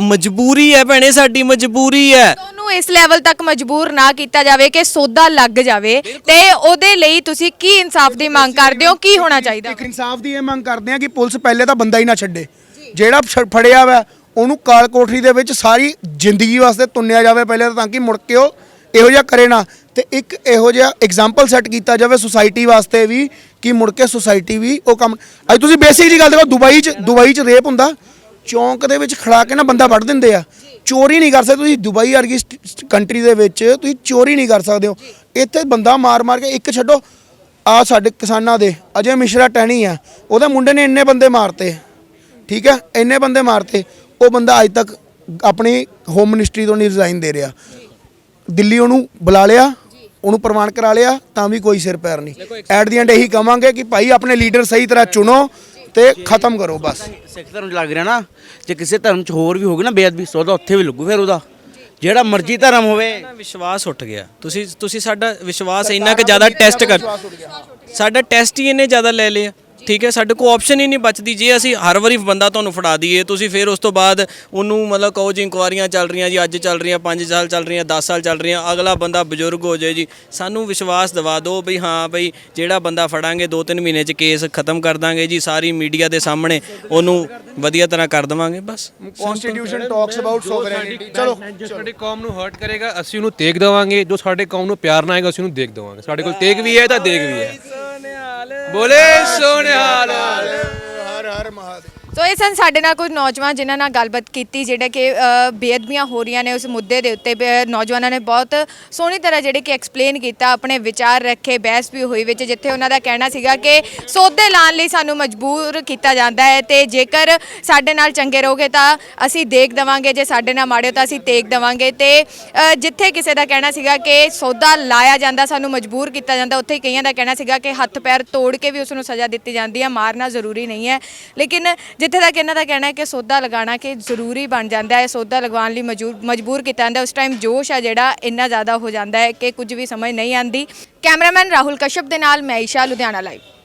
D: ਮਜਬੂਰੀ ਹੈ ਭੈਣੇ, ਸਾਡੀ ਮਜਬੂਰੀ ਹੈ।
E: ਤੁਹਾਨੂੰ ਇਸ ਲੈਵਲ ਤੱਕ ਮਜਬੂਰ ਨਾ ਕੀਤਾ ਜਾਵੇ ਕਿ ਸੌਦਾ ਲੱਗ ਜਾਵੇ, ਤੇ ਉਹਦੇ ਲਈ ਤੁਸੀਂ ਕੀ ਇਨਸਾਫ ਦੀ ਮੰਗ ਕਰਦੇ ਹੋ? ਕੀ ਹੋਣਾ ਚਾਹੀਦਾ?
C: ਇੱਕ ਇਨਸਾਫ ਦੀ ਇਹ ਮੰਗ ਕਰਦੇ ਆ ਕਿ ਪੁਲਿਸ ਪਹਿਲੇ ਤਾਂ ਬੰਦਾ ਹੀ ਨਾ ਛੱਡੇ, ਜਿਹੜਾ ਫੜਿਆ ਵਾ ਉਹਨੂੰ ਕਾਲ ਕੋਠਰੀ ਦੇ ਵਿੱਚ ਸਾਰੀ ਜ਼ਿੰਦਗੀ ਵਾਸਤੇ ਤੁੰਨਿਆ ਜਾਵੇ ਪਹਿਲੇ ਤਾਂ ਕਿ ਮੁੜ ਕੇ ਉਹ ਇਹੋ ਜਿਹਾ ਕਰੇ ਨਾ। ਤੇ ਇੱਕ ਇਹੋ ਜਿਹਾ ਐਗਜ਼ਾਮਪਲ ਸੈੱਟ ਕੀਤਾ ਜਾਵੇ ਸੁਸਾਇਟੀ ਵਾਸਤੇ ਵੀ ਕਿ ਮੁੜ ਕੇ ਸੁਸਾਇਟੀ ਵੀ ਉਹ ਕੰਮ। ਅੱਜ ਤੁਸੀਂ ਬੇਸਿਕ ਜੀ ਗੱਲ ਦੇਖੋ, ਦੁਬਈ 'ਚ ਰੇਪ ਹੁੰਦਾ, ਚੌਂਕ ਦੇ ਵਿੱਚ ਖੜਾ ਕੇ ਨਾ ਬੰਦਾ ਵੱਢ ਦਿੰਦੇ ਆ, ਚੋਰੀ ਨਹੀਂ ਕਰ ਸਕਦੇ ਤੁਸੀਂ। ਦੁਬਈ ਵਰਗੀ ਕੰਟਰੀ ਦੇ ਵਿੱਚ ਤੁਸੀਂ ਚੋਰੀ ਨਹੀਂ ਕਰ ਸਕਦੇ ਹੋ, ਇੱਥੇ ਬੰਦਾ ਮਾਰ ਕੇ ਇੱਕ ਛੱਡੋ। ਆ ਸਾਡੇ ਕਿਸਾਨਾਂ ਦੇ ਅਜੇ ਮਿਸ਼ਰਾ ਟਹਿਣੀ ਆ, ਉਹਦੇ ਮੁੰਡੇ ਨੇ ਇੰਨੇ ਬੰਦੇ ਮਾਰਤੇ, ਠੀਕ ਹੈ, ਇੰਨੇ ਬੰਦੇ ਮਾਰਤੇ, ਉਹ ਬੰਦਾ ਅੱਜ ਤੱਕ ਆਪਣੀ ਹੋਮ ਮਿਨਿਸਟਰੀ ਤੋਂ ਨਹੀਂ ਰਿਜ਼ਾਈਨ ਦੇ ਰਿਹਾ। ਦਿੱਲੀ ਉਹਨੂੰ ਬੁਲਾ ਲਿਆ, ਉਹਨੂੰ ਪ੍ਰਵਾਨ ਕਰਾ ਲਿਆ, ਤਾਂ ਵੀ ਕੋਈ ਸਿਰ ਪੈਰ ਨਹੀਂ। ਐਟ ਦੀ ਐਂਡ ਇਹੀ ਕਵਾਂਗੇ ਕਿ ਭਾਈ ਆਪਣੇ ਲੀਡਰ ਸਹੀ ਤਰ੍ਹਾਂ ਚੁਣੋ ਤੇ ਖਤਮ ਕਰੋ ਬਸ।
F: ਸਿੱਖ ਧਰਮ 'ਚ ਲੱਗ ਰਿਹਾ ਨਾ, ਜੇ ਕਿਸੇ ਧਰਮ 'ਚ ਹੋਰ ਵੀ ਹੋਵੇ ਨਾ ਬੇਅਦਬੀ, ਸੌਦਾ ਉੱਥੇ ਵੀ ਲੱਗੂ ਫਿਰ ਉਹਦਾ, ਜਿਹੜਾ ਮਰਜ਼ੀ ਧਰਮ ਹੋਵੇ।
D: ਵਿਸ਼ਵਾਸ ਉੱਠ ਗਿਆ, ਤੁਸੀਂ ਸਾਡਾ ਵਿਸ਼ਵਾਸ ਇੰਨਾ ਕਿ ਜ਼ਿਆਦਾ ਟੈਸਟ ਕਰ, ਸਾਡਾ ਟੈਸਟ ਹੀ ਇੰਨੇ ਜ਼ਿਆਦਾ ਲੈ ਲਿਆ, ਠੀਕ ਹੈ। ਸਾਡੇ ਕੋਲ ਆਪਸ਼ਨ ਹੀ ਨਹੀਂ ਬਚਦੀ, ਜੇ ਅਸੀਂ ਹਰ ਵਾਰੀ ਬੰਦਾ ਤੁਹਾਨੂੰ ਫੜਾ ਦਈਏ, ਤੁਸੀਂ ਫਿਰ ਉਸ ਤੋਂ ਬਾਅਦ ਉਹਨੂੰ ਮਤਲਬ ਕਹੋ ਜੀ ਇਨਕੁਆਰੀਆਂ ਚੱਲ ਰਹੀਆਂ ਜੀ, ਅੱਜ ਚੱਲ ਰਹੀਆਂ, 5 ਸਾਲ ਚੱਲ ਰਹੀਆਂ, 10 ਸਾਲ ਚੱਲ ਰਹੀਆਂ, ਅਗਲਾ ਬੰਦਾ ਬਜ਼ੁਰਗ ਹੋ ਜਾਏ ਜੀ। ਸਾਨੂੰ ਵਿਸ਼ਵਾਸ ਦਿਵਾ ਦਿਓ ਬਈ ਹਾਂ ਬਈ ਜਿਹੜਾ ਬੰਦਾ ਫੜਾਂਗੇ 2-3 ਮਹੀਨੇ 'ਚ ਕੇਸ ਖਤਮ ਕਰ ਦਾਂਗੇ ਜੀ, ਸਾਰੀ ਮੀਡੀਆ ਦੇ ਸਾਹਮਣੇ ਉਹਨੂੰ ਵਧੀਆ ਤਰ੍ਹਾਂ ਕਰ ਦੇਵਾਂਗੇ ਬਸ।
C: Constitution talks about sovereignty. ਚਲੋ
H: ਜੋ ਸਾਡੀ ਕੌਮ ਨੂੰ ਹਰਟ ਕਰੇਗਾ ਅਸੀਂ ਉਹਨੂੰ ਤੇਗ ਦੇਵਾਂਗੇ, ਜੋ ਸਾਡੇ ਕੌਮ ਨੂੰ ਪਿਆਰ ਨਾ ਆਏਗਾ ਅਸੀਂ ਉਹਨੂੰ ਦੇਗ ਦੇਵਾਂਗੇ। ਸਾਡੇ ਕੋਲ ਤੇਗ ਵੀ ਹੈ ਤਾਂ ਦੇਗ ਵੀ ਹੈ। ਬੋਲੇ ਸੋਨਿਹਾਲ।
C: ਹਰ ਹਰ ਮਹਾਦੇਵ।
E: ਸੋ ਇਹ ਸਨ ਸਾਡੇ ਨਾਲ ਕੁਝ ਨੌਜਵਾਨ ਜਿਨ੍ਹਾਂ ਨਾਲ ਗੱਲਬਾਤ ਕੀਤੀ, ਜਿਹੜੇ ਕਿ ਬੇਅਦਬੀਆਂ ਹੋ ਰਹੀਆਂ ਨੇ ਉਸ ਮੁੱਦੇ ਦੇ ਉੱਤੇ ਨੌਜਵਾਨਾਂ ਨੇ ਬਹੁਤ ਸੋਹਣੀ ਤਰ੍ਹਾਂ ਜਿਹੜੇ ਕਿ ਐਕਸਪਲੇਨ ਕੀਤਾ, ਆਪਣੇ ਵਿਚਾਰ ਰੱਖੇ, ਬਹਿਸ ਵੀ ਹੋਈ ਵਿੱਚ, ਜਿੱਥੇ ਉਹਨਾਂ ਦਾ ਕਹਿਣਾ ਸੀਗਾ ਕਿ ਸੌਦੇ ਲਾਉਣ ਲਈ ਸਾਨੂੰ ਮਜਬੂਰ ਕੀਤਾ ਜਾਂਦਾ ਹੈ, ਤੇ ਜੇਕਰ ਸਾਡੇ ਨਾਲ ਚੰਗੇ ਰਹੋਗੇ ਤਾਂ ਅਸੀਂ ਦੇਖ ਦੇਵਾਂਗੇ, ਜੇ ਸਾਡੇ ਨਾਲ ਮਾੜੇ ਹੋ ਤਾਂ ਅਸੀਂ ਤੇਗ ਦੇਵਾਂਗੇ। ਤੇ ਜਿੱਥੇ ਕਿਸੇ ਦਾ ਕਹਿਣਾ ਸੀਗਾ ਕਿ ਸੌਦਾ ਲਾਇਆ ਜਾਂਦਾ, ਸਾਨੂੰ ਮਜਬੂਰ ਕੀਤਾ ਜਾਂਦਾ, ਉੱਥੇ ਹੀ ਕਈਆਂ ਦਾ ਕਹਿਣਾ ਸੀਗਾ ਕਿ ਹੱਥ ਪੈਰ ਤੋੜ ਕੇ ਵੀ ਉਸ ਨੂੰ ਸਜ਼ਾ ਦਿੱਤੀ ਜਾਂਦੀ ਹੈ, ਮਾਰਨਾ ਜ਼ਰੂਰੀ ਨਹੀਂ ਹੈ। ਲੇਕਿਨ ਜਿੱਥੇ ਤੱਕ ਇਹਨਾਂ ਦਾ ਕਹਿਣਾ ਹੈ ਕਿ ਸੌਦਾ ਲਗਾਉਣਾ ਕਿ ਜ਼ਰੂਰੀ ਬਣ ਜਾਂਦਾ ਹੈ, ਸੌਦਾ ਲਗਵਾਉਣ ਲਈ ਮਜਬੂਰ ਕੀਤਾ ਜਾਂਦਾ, ਉਸ ਟਾਈਮ ਜੋਸ਼ ਹੈ ਜਿਹੜਾ ਇੰਨਾ ਜ਼ਿਆਦਾ ਹੋ ਜਾਂਦਾ ਹੈ ਕਿ ਕੁਝ ਵੀ ਸਮਝ ਨਹੀਂ ਆਉਂਦੀ। ਕੈਮਰਾਮੈਨ ਰਾਹੁਲ ਕਸ਼ਪ ਦੇ ਨਾਲ ਮੈਂ ਈਸ਼ਾ, ਲੁਧਿਆਣਾ ਲਾਈਵ।